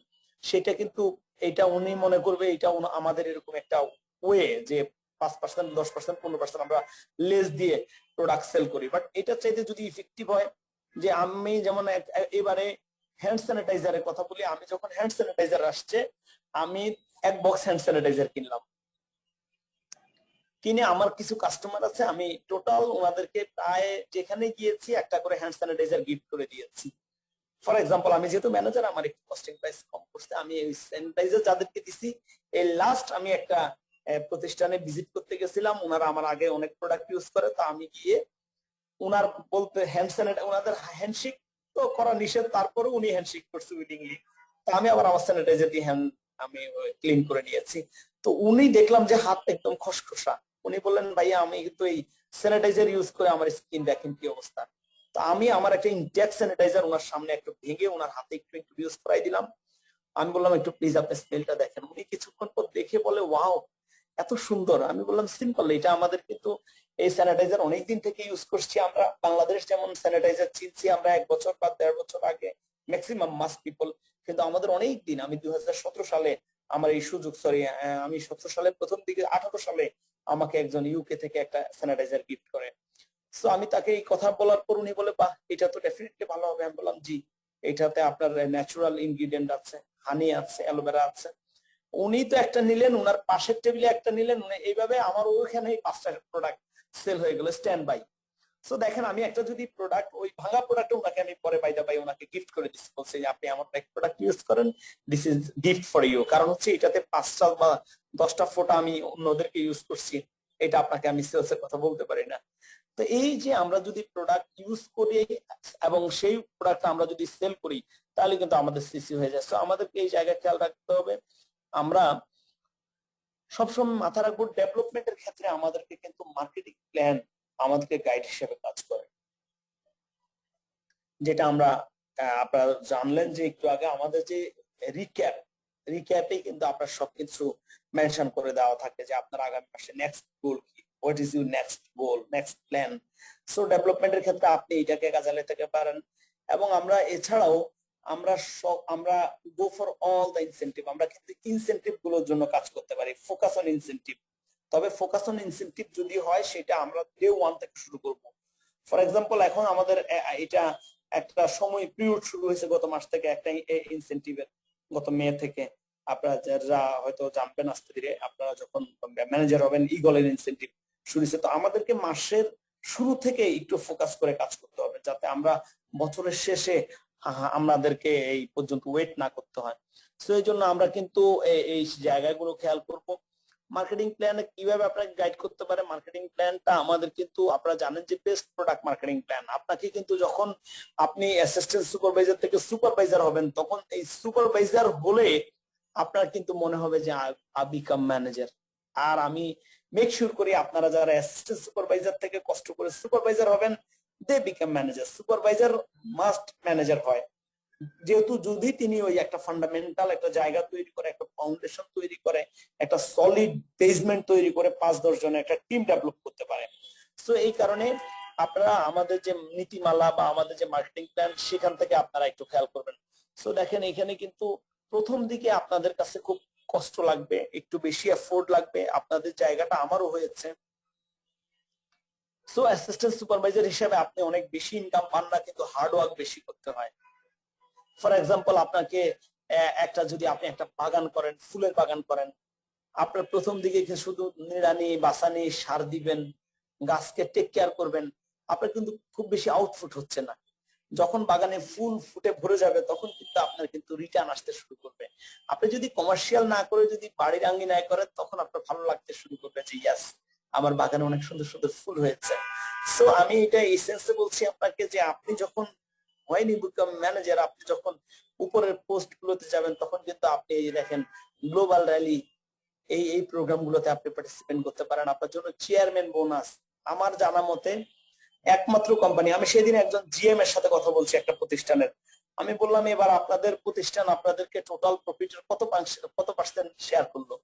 সেটা কিন্তু এটা উনি মনে করবে এটা আমাদের এরকম একটা ওয়ে যে 5%, 10%, 15% আমরা লেস দিয়ে প্রোডাক্ট সেল করি। বাট এটা চাইতে যদি ইফেক্টিভ হয়, যে আমি যেমন এবারে হ্যান্ড স্যানিটাইজারের কথা বলি, আমি যখন হ্যান্ড স্যানিটাইজার আসছে, আমি 1 বক্স হ্যান্ড স্যানিটাইজার কিনলাম, কিনে আমার কিছু কাস্টমার আছে, আমি টোটাল ওনাদেরকে প্রায় যেখানে গিয়েছি একটা করে হ্যান্ড স্যানিটাইজার গিফট করে দিয়েছি। ফর এক্সাম্পল, আমি যেহেতু ম্যানেজার, আমার একটু কস্টিং প্রাইস কম করছে, আমি এই স্যানিটাইজার যাদেরকে দিছি, এই লাস্ট আমি একটা প্রতিষ্ঠানে ভিজিট করতে গেছিলাম, ওনারা আমার আগে অনেক প্রোডাক্ট ইউজ করে, তো আমি গিয়ে ওনার বলতে হ্যান্ড স্যানিটাইজার, ওনাদের হ্যান্ডশেক তো করা নিষেধ, তারপরে উনি হ্যান্ডশেক করছে উইলিংলি, তো আমি আবার আমার স্যানিটাইজার দিয়ে হ্যান্ড আমি ক্লিন করে নিয়েছি। তো উনি দেখলাম যে হাত একদম খসখসা, উনি বললেন ভাইয়া আমি কিন্তু এই স্যানিটাইজার ইউজ করে আমার স্কিন দেখেন কি অবস্থা। তো আমি আমার একটা ইনটেক্স স্যানিটাইজার ওনার সামনে একটু ভেঙে ওনার হাতে একটু ইন্ট্রোডিউস করাই দিলাম। আমি বললাম একটু প্লিজ আপনি স্মেলটা দেখেন। উনি কিছুক্ষণ পর দেখে বলে ওয়াও এত সুন্দর। আমি বললাম সিম্পল, এটা আমাদের কিন্তু এই স্যানিটাইজার অনেকদিন থেকে ইউজ করছি আমরা। বাংলাদেশ যেমন স্যানিটাইজার চিনছি আমরা 1 বছর বা 1.5 বছর আগে ম্যাক্সিমাম মাস পিপল, কিন্তু আমাদের অনেক দিন, আমি 2017 সালে আমার এই সুযোগ, সরি আমি 17 সালের প্রথম দিকে, 18 সালে আমাকে একজন ইউকে থেকে একটা স্যানিটাইজার গিফট করে। সো আমি তাকে এই কথা বলার পর উনি বলে বাহ এটা তো ডেফিনেটলি ভালো হবে। আমি বললাম জি, এটাতে আপনার ন্যাচারাল ইনগ্রিডিয়েন্ট আছে, হানি আছে, অ্যালোভেরা আছে। উনি তো একটা নিলেন, উনার পাশের টেবিলে একটা নিলেন, উনি এইভাবে আমার ওইখানে 5টা প্রোডাক্ট সেল হয়ে গেল স্ট্যান্ড বাই। সো দেখেন আমি একটা যদি প্রোডাক্ট, ওই ভাঙা প্রোডাক্ট ওনাকে আমি পরে বাই দা বাই ওনাকে গিফট করে দিচ্ছি, বলছি যে আপনি আমার এক প্রোডাক্ট ইউজ করেন, this is gift for you. কারণ হচ্ছে এটাতে 5টা বা 10টা ফোঁটা আমি অন্যদেরকে ইউজ করছি, এটা আপনাকে আমি সেলস এর কথা বলতে পারি না। তো এই যে আমরা যদি প্রোডাক্ট ইউজ করি এবং সেই প্রোডাক্ট আমরা যদি সেল করি, তাহলে কিন্তু আমাদের সিসি হয়ে যায়। তো আমাদেরকে এই জায়গায় খেয়াল রাখতে হবে। আমরা সবসময় মাথা রাখবো ডেভেলপমেন্টের ক্ষেত্রে আমাদেরকে কিন্তু মার্কেটিং প্ল্যান আমাদেরকে গাইড হিসেবে কাজ করে। যেটা আমরা আপনারা জানলেন যে একটু আগে আমাদের যে রিক্যাপ, রিক্যাপে কিন্তু আপনার সবকিছু মেনশন করে দেওয়া থাকে যে আপনার আগামী মাসে নেক্সট গোল কি, what is your next goal, next plan. So ডেভেলপমেন্টের ক্ষেত্রে আপনি এটাকে কাজে লাগাতে পারেন। এবং আমরা এছাড়াও আমরা go for all the incentive, আমরা কিন্তু ইনসেনটিভ গুলোর জন্য কাজ করতে পারি, ফোকাস অন ইনসেনটিভ। তবে ফোকাস অন ইনসেনটিভ যদি হয় সেটা আমরা ডে 1 থেকে শুরু করব। ফর এক্সাম্পল এখন আমাদের এটা একটা সময় পিরিয়ড শুরু হয়েছে গত মাস থেকে, একটা ইনসেনটিভের, গত মে থেকে। আপনারা যারা হয়তো জানবেন আস্তে ধীরে, আপনারা যখন ম্যানেজার হবেন, ইগলের ইনসেনটিভ শুরু হয়েছে। তো আমাদেরকে মাসের শুরু থেকে একটু ফোকাস করে কাজ করতে হবে, যাতে আমরা বছরের শেষে আমাদেরকে এই পর্যন্ত ওয়েট না করতে হয়। তো এই জন্য আমরা কিন্তু এই জায়গাগুলো খেয়াল করব। মার্কেটিং প্ল্যান কিভাবে আপনাকে গাইড করতে পারে, মার্কেটিং প্ল্যানটা আমাদের কিন্তু আপনারা জানেন যে বেস্ট প্রোডাক্ট মার্কেটিং প্ল্যান। আপনাকে কিন্তু যখন আপনি অ্যাসিস্ট্যান্ট সুপারভাইজার থেকে সুপারভাইজার হবেন, তখন এই সুপারভাইজার হলে আপনার কিন্তু মনে হবে যে আই বিকাম ম্যানেজার। আর আমি মেক শিওর করি আপনারা যারা অ্যাসিস্ট্যান্ট সুপারভাইজার থেকে কষ্ট করে সুপারভাইজার হবেন, they become manager. Supervisor must manager হয়, যেহেতু যদি তিনি ওই একটা ফান্ডামেন্টাল একটা জায়গা তৈরি করে, একটা ফাউন্ডেশন তৈরি করে, একটা সলিড বেসমেন্ট তৈরি করে 5-10 জনের একটা টিম ডেভেলপ করতে পারে। তো এই কারণে আপনারা আমাদের যে নীতিমালা বা আমাদের যে মার্কেটিং প্ল্যান, সেখান থেকে আপনারা একটু খেয়াল করবেন। সো দেখেন এখানে কিন্তু প্রথম দিকে আপনাদের কাছে খুব কষ্ট লাগবে, একটু বেশি এফোর্ট লাগবে, আপনাদের জায়গাটা আমারও হয়েছে। সো অ্যাসিস্ট্যান্ট সুপারভাইজার হিসেবে আপনি অনেক বেশি ইনকাম পান না, কিন্তু হার্ড ওয়ার্ক বেশি করতে হয়। ফর এক্সাম্পল আপনাকে একটা, যদি আপনি একটা বাগান করেন, ফুলের বাগান করেন, আপনার প্রথম দিকে শুধু নিড়ানি বাসানি সার দিবেন, গাছকে টেক কেয়ার করবেন, আপনার কিন্তু খুব বেশি আউটপুট হচ্ছে না। যখন বাগানে ফুল ফুটে ভরে যাবে তখন কিন্তু আপনার কিন্তু রিটার্ন আসতে শুরু করবে। আপনি যদি কমার্শিয়াল না করে যদি বাড়ির আঙ্গিনায় করেন, তখন আপনার ভালো লাগতে শুরু করবে যে ইয়াস, আমার বাগানে অনেক সুন্দর সুন্দর ফুল হয়েছে। সো আমি এটা এই সেন্সে বলছি আপনাকে যে আপনি যখন হয়নি বিকাম ম্যানেজার, আপনি যখন উপরের পোস্ট গুলোতে যাবেন, তখন কিন্তু আপনি এই দেখেন গ্লোবাল র্যালি, এই প্রোগ্রাম গুলোতে আপনি পার্টিসিপেট করতে পারেন। আপনার জন্য চেয়ারম্যান বোনাস, আমার জানা মতে একমাত্র কোম্পানি, আমি সেদিন একজন জিএম এর সাথে কথা বলছি একটা প্রতিষ্ঠানের, আমি বললাম এবার আপনাদের প্রতিষ্ঠান আপনাদেরকে টোটাল প্রফিটের কত পার্সেন্ট শেয়ার করলো?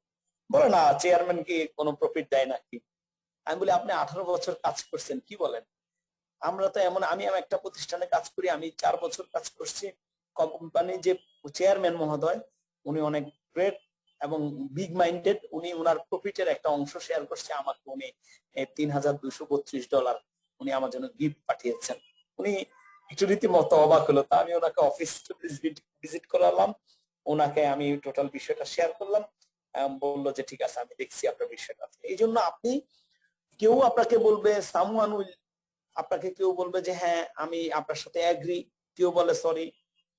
বলে না, চেয়ারম্যান কি কোনো প্রফিট দেয় নাকি? আমি বলি আপনি 18 বছর কাজ করছেন, কি বলেন? আমরা তো এমন, আমি একটা প্রতিষ্ঠানে কাজ করি, আমি 4 বছর কাজ করছি। কোম্পানি যে চেয়ারম্যান মহোদয়, উনি অনেক গ্রেট এবং বিগ মাইন্ডেড। উনি ওনার প্রফিটের একটা অংশ শেয়ার করছে আমাকে, উনি $3232 উনি আমার জন্য গিফট পাঠিয়েছেন। উনি একটু রীতিমতো অবাক হলো। তা আমি ওনাকে অফিস ভিজিট করালাম, ওনাকে আমি টোটাল বিষয়টা শেয়ার করলাম। বললো যে ঠিক আছে, আমি দেখছি আপনার বিষয়টা। এই জন্য আপনি, কেউ আপনাকে বলবে সামওয়ান উইল, আপনাকে কেউ বলবে যে হ্যাঁ আমি আপনার সাথে অ্যাগ্রি, কেউ বলে sorry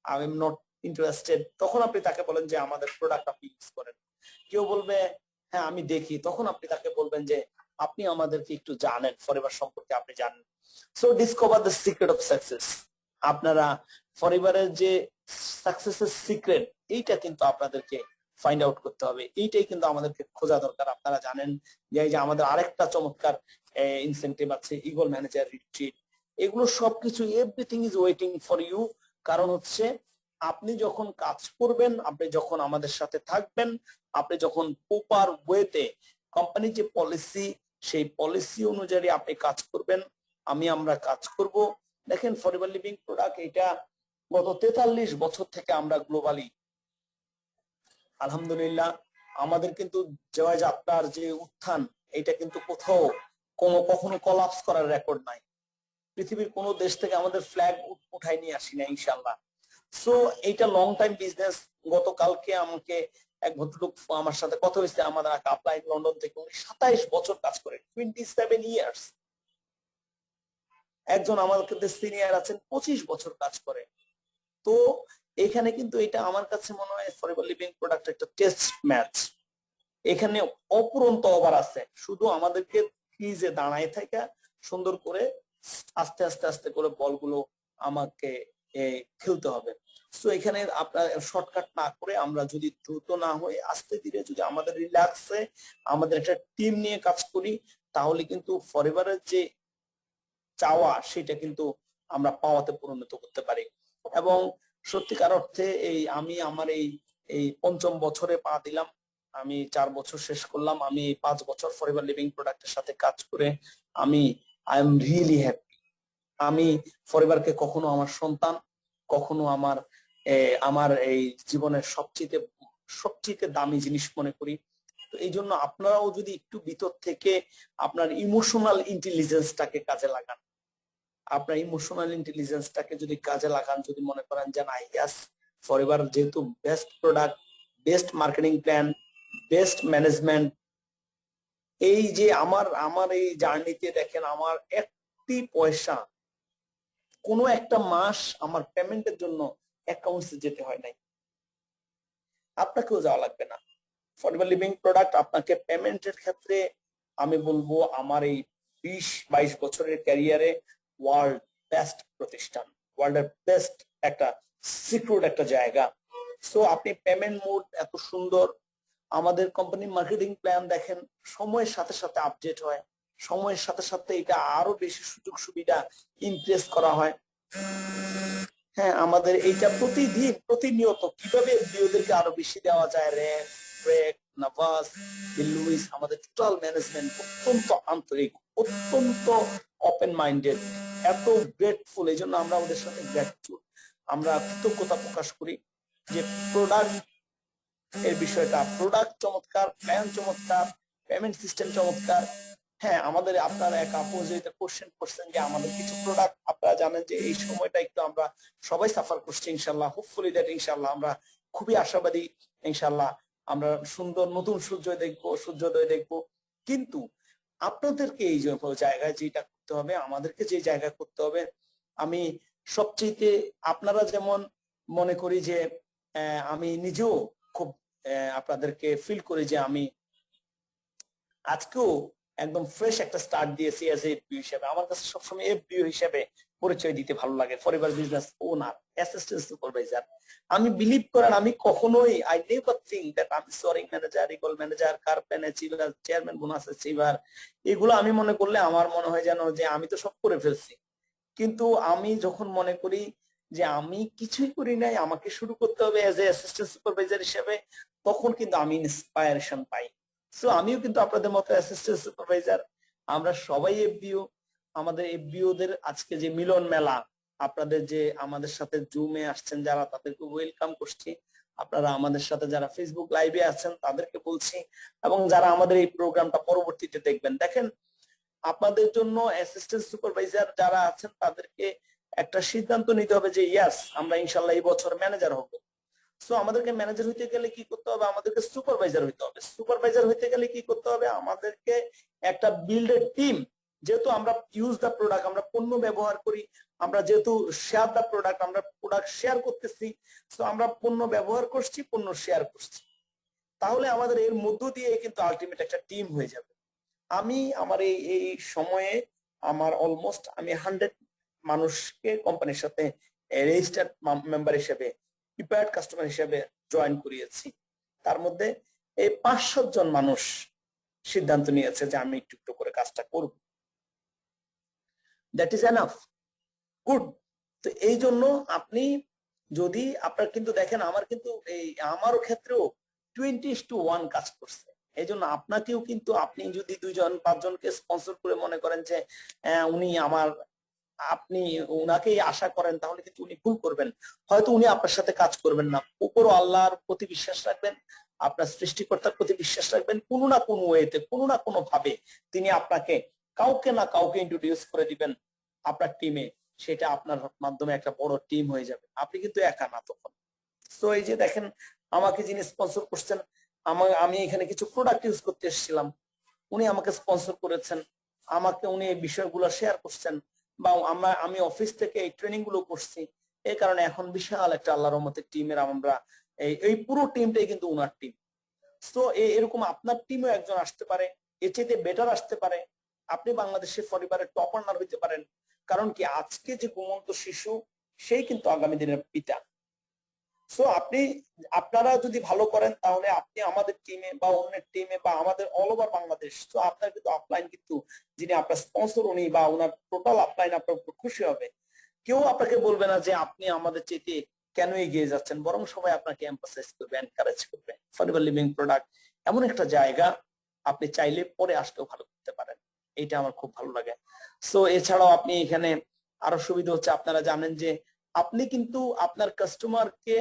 I am not interested, তখন আপনি তাকে বলেন যে আমাদের প্রোডাক্ট আপনি ইউজ করেন। কেউ বলবে হ্যাঁ আমি দেখি, তখন আপনি তাকে বলবেন যে আপনি আমাদেরকে একটু জানেন, ফরএভার সম্পর্কে আপনি জানেন। So discover the secret of success. আপনারা ফরএভারের যে সাকসেসের সিক্রেট, এইটা কিন্তু আপনাদেরকে ফাইন্ড আউট করতে হবে, এইটাই কিন্তু আমাদেরকে খোঁজা দরকার। আপনারা জানেন যে এই যে আমাদের আরেকটা চমৎকার ইনসেন্টিভ আছে, ইগল ম্যানেজার রিট্রিট। এগুলো সবকিছু, everything is waiting for you. কারণ হচ্ছে আপনি যখন কাজ করবেন, আপনি যখন আমাদের সাথে থাকবেন, আপনি যখন প্রপার ওয়েতে কোম্পানি যে পলিসি, সেই পলিসি অনুযায়ী আপনি কাজ করবেন, আমরা কাজ করব। দেখেন ফরএভার লিভিং প্রোডাক্ট এটা গত 43 বছর থেকে আমরা গ্লোবালি আলহামদুলিল্লাহ আমাদের কিন্তু জয়যাত্রার যে উত্থান, এটা কিন্তু কোথাও কখনো কলাপস করার রেকর্ড নাই। পৃথিবীর কোন দেশ থেকে আমাদের ফ্ল্যাগ উঠাই নিয়ে আসি না ইনশাল্লাহ। সো এইটা লং টাইম বিজনেস। গতকালকে আমাকে এক ভদ্রলোক আমার সাথে কথা হয়েছে, আমাদের আপলাইন লন্ডন থেকে, উনি 27 বছর কাজ করে, 27 ইয়ার্স। একজন আমাদের সিনিয়র আছেন 25 বছর কাজ করে। তো এখানে কিন্তু এটা আমার কাছে মনে হয় ফরএভার লিভিং প্রোডাক্ট একটা টেস্ট ম্যাচ। এখানে অপুরন্ত ওভার আছে, শুধু আমাদেরকে ক্রিজে দাঁড়ায় থাকা সুন্দর করে আস্তে আস্তে আস্তে করে বলগুলো আমাকে খেলতে হবে। তো এখানে আপনার শর্টকাট না করে আমরা যদি দ্রুত না হয়ে আস্তে ধীরে যদি আমাদের রিল্যাক্সে আমাদের একটা টিম নিয়ে কাজ করি, তাহলে কিন্তু ফরএভারের যে চাওয়া সেটা কিন্তু আমরা পাওয়াতে পরিণত করতে পারি। এবং সত্যিকার অর্থে আমি আমার এই পঞ্চম বছরে পা দিলাম। আমি 4 বছর শেষ করলাম। আমি 5 বছর ফরএভার লিভিং প্রোডাক্টের সাথে কাজ করে আমি আই এম রিয়েলি হ্যাপি। আমি ফরএভারকে কখনো আমার সন্তান, কখনো আমার এই জীবনের সবচেয়ে দামি জিনিস মনে করি। তো এই জন্য আপনারাও যদি একটু ভিতর থেকে আপনার ইমোশনাল ইন্টেলিজেন্সটাকে কাজে লাগান, আপনার ইমোশনাল ইন্টেলিজেন্সটাকে যদি কাজে লাগান, যদি মনে করেন যে না ইয়াস ফরএভার যেহেতু best product, best marketing plan, best management, এই যে আমার এই জার্নিতে দেখেন আমার একটি পয়সা কোনো একটা মাস আমার পেমেন্টের জন্য অ্যাকাউন্টসে যেতে হয় নাই। আপনাকেও যাওয়া লাগবে না। ফরএভার লিভিং প্রোডাক্ট আপনাকে পেমেন্টের ক্ষেত্রে আমি বলবো আমার এই 20-22 বছরের ক্যারিয়ারে ওয়ার্ল্ড বেস্ট প্রতিষ্ঠান, ওয়ার্ল্ডের বেস্ট একটা সিকিউরড একটা জায়গা। সো আপনি পেমেন্ট মোড এত সুন্দর, আমাদের কোম্পানির মার্কেটিং প্ল্যান দেখেন সময়ের সাথে সাথে আপডেট হয়, সময়ের সাথে সাথে এটা আরো বেশি সুযোগ সুবিধা ইমপ্রেস করা হয়। হ্যাঁ, আমাদের এইটা প্রতিনিয়ত কিভাবে ওদেরকে আরো বেশি দেওয়া যায়, র্যাক ব্রেক নাভাস লুইস, আমাদের টোটাল ম্যানেজমেন্ট অত্যন্ত আন্তরিক, অত্যন্ত ওপেন মাইন্ডেড, এত গ্রেটফুল। এই জন্য আমরা ওদের সাথে গ্রেটফুল, আমরা কৃতজ্ঞতা প্রকাশ করি যে প্রোডাক্ট এর বিষয়টা, প্রোডাক্ট চমৎকার, প্ল্যান চমৎকার, পেমেন্ট সিস্টেম চমৎকার। হ্যাঁ, আমাদের আপনারা এক আপু যেটা কোশ্চেন করছেন যে আমাদের কিছু প্রোডাক্ট আপনারা জানেন যে এই সময়টা একটু আমরা সবাই সাফার করছি, ইনশাল্লাহ হোপফুলি দ্যাট ইনশাল্লাহ আমরা খুবই আশাবাদী, ইনশাল্লাহ আমরা সুন্দর নতুন সূর্যোদয় দেখবো। কিন্তু আপনাদেরকে এই জায়গায় যেটা করতে হবে, আমাদেরকে যে জায়গায় করতে হবে, আমি সবচেয়ে আপনারা যেমন মনে করি যে আমি নিজেও খুব আপনাদেরকে ফিল করি যে আমি আজকেও একদম ফ্রেশ একটা স্টার্ট দিয়েছি এজ এ এফবিও হিসেবে। আমার কাছে সবসময় এফবিও হিসেবে পরিচয় দিতে ভালো লাগে, forever business owner, assistant supervisor. আমি বিলিভ করেন আমি কখনোই আই নেভার থিংক দ্যাট আমি soaring manager, recall manager, car plan achiever, chairman bonus achiever, এগুলো আমি মনে করলে আমার মনে হয় যেন যে আমি তো সব করে ফেলছি। কিন্তু আমি যখন মনে করি যে আমি কিছুই করি নাই, আমাকে শুরু করতে হবে এজ এ অ্যাসিস্ট্যান্ট সুপারভাইজার হিসেবে, তখন কিন্তু আমি ইন্সপায়ারেশন পাই। সো আমিও কিন্তু আপনাদের মতো অ্যাসিস্ট্যান্ট সুপারভাইজার, আমরা সবাই এফবিও। আমাদের এফবিও দের আজকে যে মিলন মেলা, আপনাদের যে আমাদের সাথে জুমে আসছেন যারা, তাদেরকে ওয়েলকাম করছি। আপনারা আমাদের সাথে যারা ফেসবুক লাইভে আছেন তাদেরকে বলছি, এবং যারা আমাদের এই প্রোগ্রামটা পরবর্তীতে দেখবেন, দেখেন আপনাদের জন্য অ্যাসিস্ট্যান্ট সুপারভাইজার যারা আছেন তাদেরকে একটা সিদ্ধান্ত নিতে হবে যে ইয়াস আমরা ইনশাল্লাহ এই বছর ম্যানেজার হব। সো আমাদেরকে ম্যানেজার হইতে গেলে কি করতে হবে, আমাদেরকে সুপারভাইজার হইতে হবে। সুপারভাইজার হইতে গেলে কি করতে হবে, আমাদেরকে একটা বিল্ডেড টিম, যেহেতু আমরা ইউজ দা প্রোডাক্ট, আমরা পণ্য ব্যবহার করি, আমরা যেহেতু শেয়ার দা প্রোডাক্ট, আমরা প্রোডাক্ট শেয়ার করতেছি, সো আমরা পণ্য ব্যবহার করছি, পণ্য শেয়ার করছি, তাহলে আমাদের এর মধ্য দিয়ে কিন্তু আলটিমেট একটা টিম হয়ে যাবে। আমি আমার এই সময়ে আমার অলমোস্ট আমি 100 মানুষকে কোম্পানির সাথে রেজিস্টার্ড মেম্বার হিসেবে, প্রিপেয়ার্ড কাস্টমার হিসেবে জয়েন করিয়েছি। তার মধ্যে এই 500 জন মানুষ সিদ্ধান্ত নিয়েছে যে আমি একটু একটু করে কাজটা করব। That is enough, good. তো এই জন্য আপনি যদি আপনার কিন্তু দেখেন আমার কিন্তু এই আমারও ক্ষেত্রেও 20:1 কাজ করছে। এই জন্য আপনাকেও কিন্তু আপনি যদি 2-5 জনকে স্পন্সর করে মনে করেন যে উনি আমার, আপনি উনাকেই আশা করেন, তাহলে কিন্তু উনি ভুল করবেন। হয়তো উনি আপনার সাথে কাজ করবেন না, উপর আল্লাহর প্রতি বিশ্বাস রাখবেন, আপনার সৃষ্টিকর্তার প্রতি বিশ্বাস রাখবেন, কোনো না কোনো ওয়েতে, কোনো না কোনো ভাবে তিনি আপনাকে কাউকে না কাউকে ইন্ট্রোডিউস করে দিবেন আপনার টিমে। সেটা আপনার মাধ্যমে একটা বড় টিম হয়ে যাবে, আপনি কিন্তু একা না তখন। তো এই যে দেখেন, আমাকে যিনি স্পন্সর করছেন, আমি এখানে কিছু প্রোডাক্ট ইউজ করতে এসেছিলাম, উনি আমাকে স্পন্সর করেছেন, আমাকে উনি এই বিষয়গুলো শেয়ার করছেন, বা আমি অফিস থেকে এই ট্রেনিং গুলো করছি। এই কারণে এখন বিশাল একটা আল্লাহর রহমতের টিমের আমরা এই পুরো টিমটাই কিন্তু উনার টিম। তো এরকম আপনার টিমও একজন আসতে পারে, এর চাইতে বেটার আসতে পারে, আপনি বাংলাদেশের পরিবারের টপ রানার হইতে পারেন। কারণ কি, আজকে যে ঘুমন্ত শিশু, সেই কিন্তু আগামী দিনের পিতা। সো আপনারা যদি ভালো করেন, তাহলে আপনি আমাদের টিমে বা অন্যের টিমে বা আমাদের অল ওভার বাংলাদেশ, তো আপনার কিন্তু আপলাইন কিন্তু, যিনি আপনার স্পন্সর উনি বা ওনার টোটাল আপলাইন আপনার উপর খুশি হবে। কেউ আপনাকে বলবে না যে আপনি আমাদের চেয়ে কেন এগিয়ে যাচ্ছেন, বরং সবাই আপনাকে এমফাসাইজ করবে, এনকারেজ করবে। ফরএভার লিভিং প্রোডাক্ট এমন একটা জায়গা, আপনি চাইলে পরে আসতেও ভালো করতে পারেন, এইটা আমার খুব ভালো লাগে। সো এছাড়াও আপনি এখানে আরো সুবিধা হচ্ছে, আপনারা জানেন যে আপনি কিন্তু আপনার কাস্টমারকে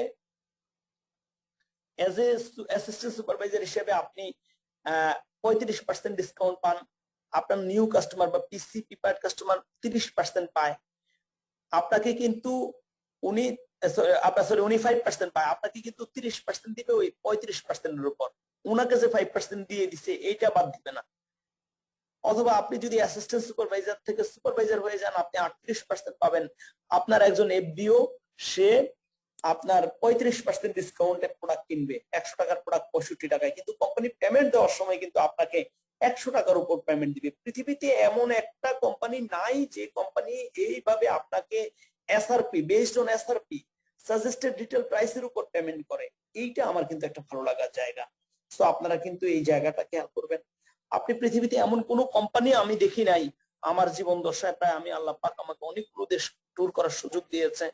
এজ এ অ্যাসিস্ট্যান্ট সুপারভাইজার হিসেবে আপনি 35% ডিসকাউন্ট পান, আপনার নিউ কাস্টমার বা পিসি প্রিপেয়ার্ড কাস্টমার 30% পায়। আপনাকে কিন্তু উনি আপনার সরি উনি 5% পায়, আপনাকে কিন্তু 30% দিবে ওই 35%-এর উপর। উনাকে যে 5% দিয়ে দিছে এইটা বাদ দিবে না। অথবা আপনি যদি অ্যাসিস্ট্যান্ট সুপারভাইজার থেকে সুপারভাইজার হয়ে যান, আপনি 38% পাবেন। আপনার একজন এফবিও, সে আপনার 35% ডিসকাউন্টে প্রোডাক্ট কিনবে, 100 টাকার প্রোডাক্ট 65 টাকায়, কিন্তু কোম্পানি পেমেন্ট দেওয়ার সময় কিন্তু আপনাকে 100 টাকার উপর পেমেন্ট দিবে। পৃথিবীতে এমন একটা কোম্পানি নাই যে কোম্পানি এইভাবে আপনাকে SRP, based on SRP, suggested retail প্রাইসের উপর পেমেন্ট করে। এইটা আমার কিন্তু একটা ভালো লাগার জায়গা। তো আপনারা কিন্তু এই জায়গাটা খেয়াল করবেন। আপনি পৃথিবীতে এমন কোন কোম্পানি আমি দেখি নাই, আমার জীবন দশায় প্রায় আমি আল্লাহ পাক আমাকে অনেকগুলো দেশ ট্যুর করার সুযোগ দিয়েছে।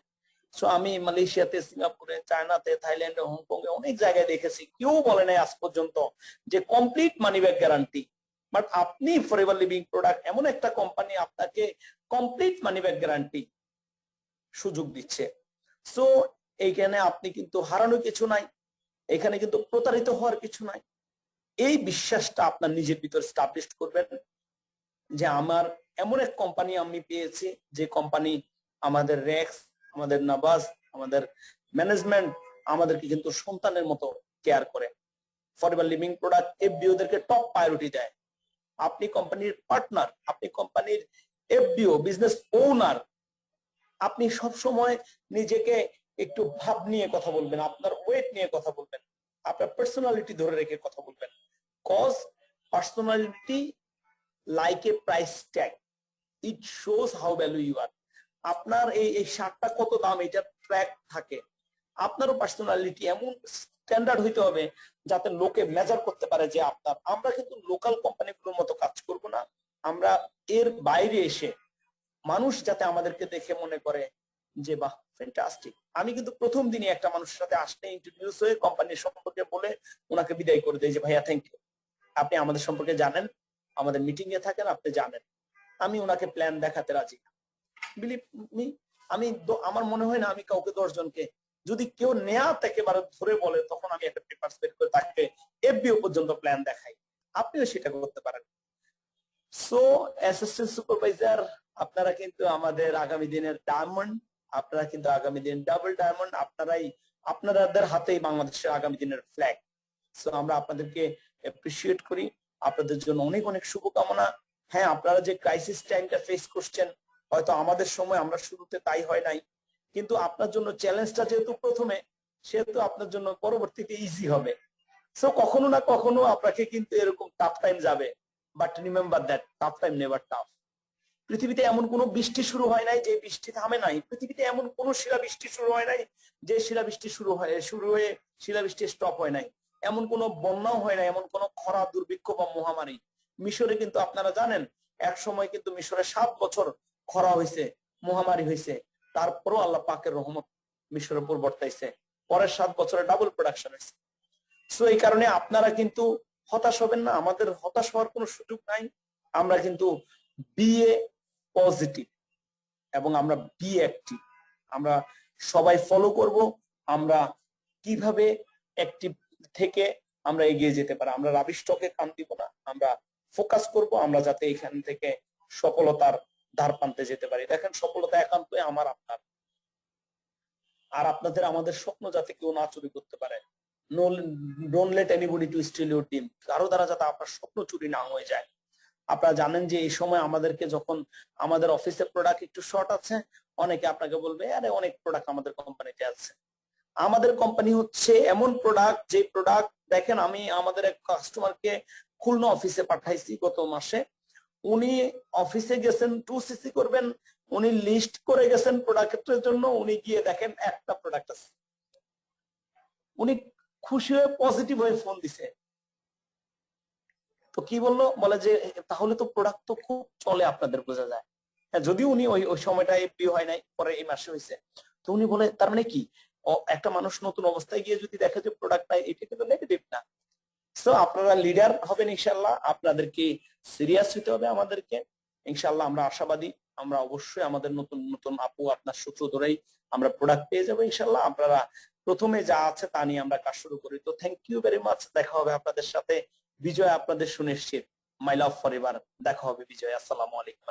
সো আমি মালয়েশিয়াতে, সিঙ্গাপুরে, চায়নাতে, থাইল্যান্ডে, হংকং এ অনেক জায়গায় দেখেছি, কেউ বলে নাই আজ পর্যন্ত যে complete money back guarantee. But আপনি ফরএভার লিভিং প্রোডাক্ট এমন একটা কোম্পানি, আপনাকে কমপ্লিট মানি ব্যাক গ্যারান্টি সুযোগ দিচ্ছে। সো এইখানে আপনি কিন্তু হারানোর কিছু নাই, এখানে কিন্তু প্রতারিত হওয়ার কিছু নাই। এই বিশ্বাসটা আপনার নিজের ভিতর স্টাবলিশ করবেন যে আমার এমন এক কোম্পানি আমি পেয়েছি, যে কোম্পানি আমাদের রেক্স, আমাদের নাবাস, আমাদের ম্যানেজমেন্ট আমাদেরকে কিন্তু সন্তানের মতো কেয়ার করে। ফরএভার লিভিং প্রোডাক্ট এফবিওদেরকে টপ প্রায়োরিটি দেয়। আপনি কোম্পানির পার্টনার, আপনি কোম্পানির এফবিও বিজনেস ওনার, আপনি সব সময় নিজেকে একটু ভাব নিয়ে কথা বলবেন, আপনার ওয়েট নিয়ে কথা বলবেন, আপনার পার্সোনালিটি ধরে রেখে কথা বলবেন। Cause personality like a price tag, it shows how value you are. আপনার এই শার্টটা কত দাম, এটা ট্র্যাক থাকে। আপনারও পার্সোনালিটি এমন স্ট্যান্ডার্ড হইতে হবে যাতে লোকে মেজার করতে পারে যে আপনার। আমরা কিন্তু লোকাল কোম্পানিগুলোর মতো কাজ করব না, আমরা এর বাইরে এসে মানুষ যাতে আমাদেরকে দেখে মনে করে যে বাহ ফ্যান্টাস্টিক। আমি কিন্তু প্রথম দিনই একটা মানুষের সাথে আসলে ইন্ট্রোডিউস হয়ে কোম্পানির সম্পর্কে বলে ওনাকে বিদায় করে দেয় যে ভাইয়া থ্যাংক ইউ, আপনি আমাদের সম্পর্কে জানেন, আমাদের মিটিং এ থাকেন, আপনি জানেন। আমি ওনাকে প্ল্যান দেখাতে রাজি। বিলিভ মি, আমার মনে হয় না আমি কাউকে 10 জনকে, যদি কেউ নেয়া একেবারে ধরে বলে, তখন আমি একটা পেপার বের করে তাকে এফবিও পর্যন্ত প্ল্যান দেখাই। আপনিও সেটা করতে পারেন। সো অ্যাসিস্ট্যান্ট সুপারভাইজার, আপনারা কিন্তু আমাদের আগামী দিনের ডায়মন্ড, আপনারা কিন্তু আগামী দিন ডাবল ডায়মন্ড, আপনাদের হাতেই বাংলাদেশের আগামী দিনের ফ্ল্যাগ। সো আমরা আপনাদেরকে অ্যাপ্রিসিয়েট করি, আপনাদের জন্য অনেক অনেক শুভকামনা। হ্যাঁ, আপনারা যে ক্রাইসিস টাইমটা ফেস করছেন, হয়তো আমাদের সময় আমরা শুরুতে তাই হয় নাই, কিন্তু আপনার জন্য চ্যালেঞ্জটা যেহেতু প্রথমে, সেহেতু আপনার জন্য পরবর্তীতে ইজি হবে। সো কখনো না কখনো আপনাকে কিন্তু এরকম টাফ টাইম যাবে, but remember that tough time never tough. পৃথিবীতে এমন কোনো বৃষ্টি শুরু হয় নাই যে বৃষ্টি থামে নাই, পৃথিবীতে এমন কোনো শিলাবৃষ্টি শুরু হয় নাই যে শিলাবৃষ্টি শুরু হয়ে শিলাবৃষ্টি স্টপ হয় নাই, এমন কোনো বন্যাও হয় নাই, এমন কোনো খরা, দুর্ভিক্ষ বা মহামারী। মিশরে কিন্তু আপনারা জানেন, এক সময় কিন্তু মিশরে 7 বছর খরা হয়েছে, মহামারী হয়েছে, তারপরও আল্লাহ পাকের রহমত মিশরের উপর বর্তাইছে, পরের 7 বছরে ডাবল প্রোডাকশন হয়েছে। সো এই কারণে আপনারা কিন্তু হতাশ হবেন না, আমাদের হতাশ হওয়ার কোনো সুযোগ নাই। আমরা কিন্তু বিএ পজিটিভ এবং আমরা বি অ্যাক্টিভ, আমরা সবাই ফলো করব আমরা কিভাবে অ্যাক্টিভ থেকে আমরা এগিয়ে যেতে পারি। আমরা রাবিশ টকে কান দিব না, আমরা ফোকাস করব আমরা যাতে এখান থেকে সফলতার ধার টানতে যেতে পারি। দেখেন সফলতা একান্তই আমার আপনার, আর আপনাদের আমাদের স্বপ্ন যাতে কেউ না চুরি করতে পারে। Don't let anybody to steal your dream, কারো দ্বারা যাতে আপনার স্বপ্ন চুরি না হয়ে যায়। আপনারা জানেন যে এই সময় আমাদেরকে যখন আমাদের অফিসে প্রোডাক্ট একটু শর্ট আছে, অনেকে আপনাকে বলবে আরে অনেক প্রোডাক্ট আমাদের কোম্পানিতে আছে। আমাদের কোম্পানি হচ্ছে এমন প্রোডাক্ট, যে প্রোডাক্ট দেখেন আমি আমাদের এক কাস্টমারকে খুলনা অফিসে পাঠাইছি গত মাসে, উনি অফিসে গেছেন 2cc করবেন, উনি লিস্ট করে গেছেন প্রোডাক্টের জন্য, উনি গিয়ে দেখেন একটা প্রোডাক্ট আছে, উনি খুশি হয়ে পজিটিভ হয়ে ফোন দিছে। তো কি বললো, বলে যে তাহলে তো প্রোডাক্ট তো খুব চলে আপনাদের, বোঝা যায়। হ্যাঁ, যদিও উনি ওই সময়টায় বিয়ে হয় নাই, পরে এই মাসে হয়েছে। তো উনি বলে তার মানে কি, একটা মানুষ নতুন অবস্থায় গিয়ে যদি দেখে যে প্রোডাক্ট নাই, এটা কিন্তু নেগেটিভ না। সো আপনারা লিডার হবেন ইনশাল্লাহ, আপনাদেরকে সিরিয়াস হতে হবে আমাদেরকে। ইনশাল্লাহ আমরা আশাবাদী, আমরা অবশ্যই আমাদের নতুন নতুন আপু আপনার সূত্র ধরেই আমরা প্রোডাক্ট পেয়ে যাবো ইনশাল্লাহ। আপনারা প্রথমে যা আছে তা নিয়ে আমরা কাজ শুরু করি। তো থ্যাংক ইউ ভেরি মাচ, দেখা হবে আপনাদের সাথে। বিজয় আপনাদের সুনিশ্চিত, মাই লাভ ফর এভার। দেখা হবে বিজয়, আসসালামু আলাইকুম।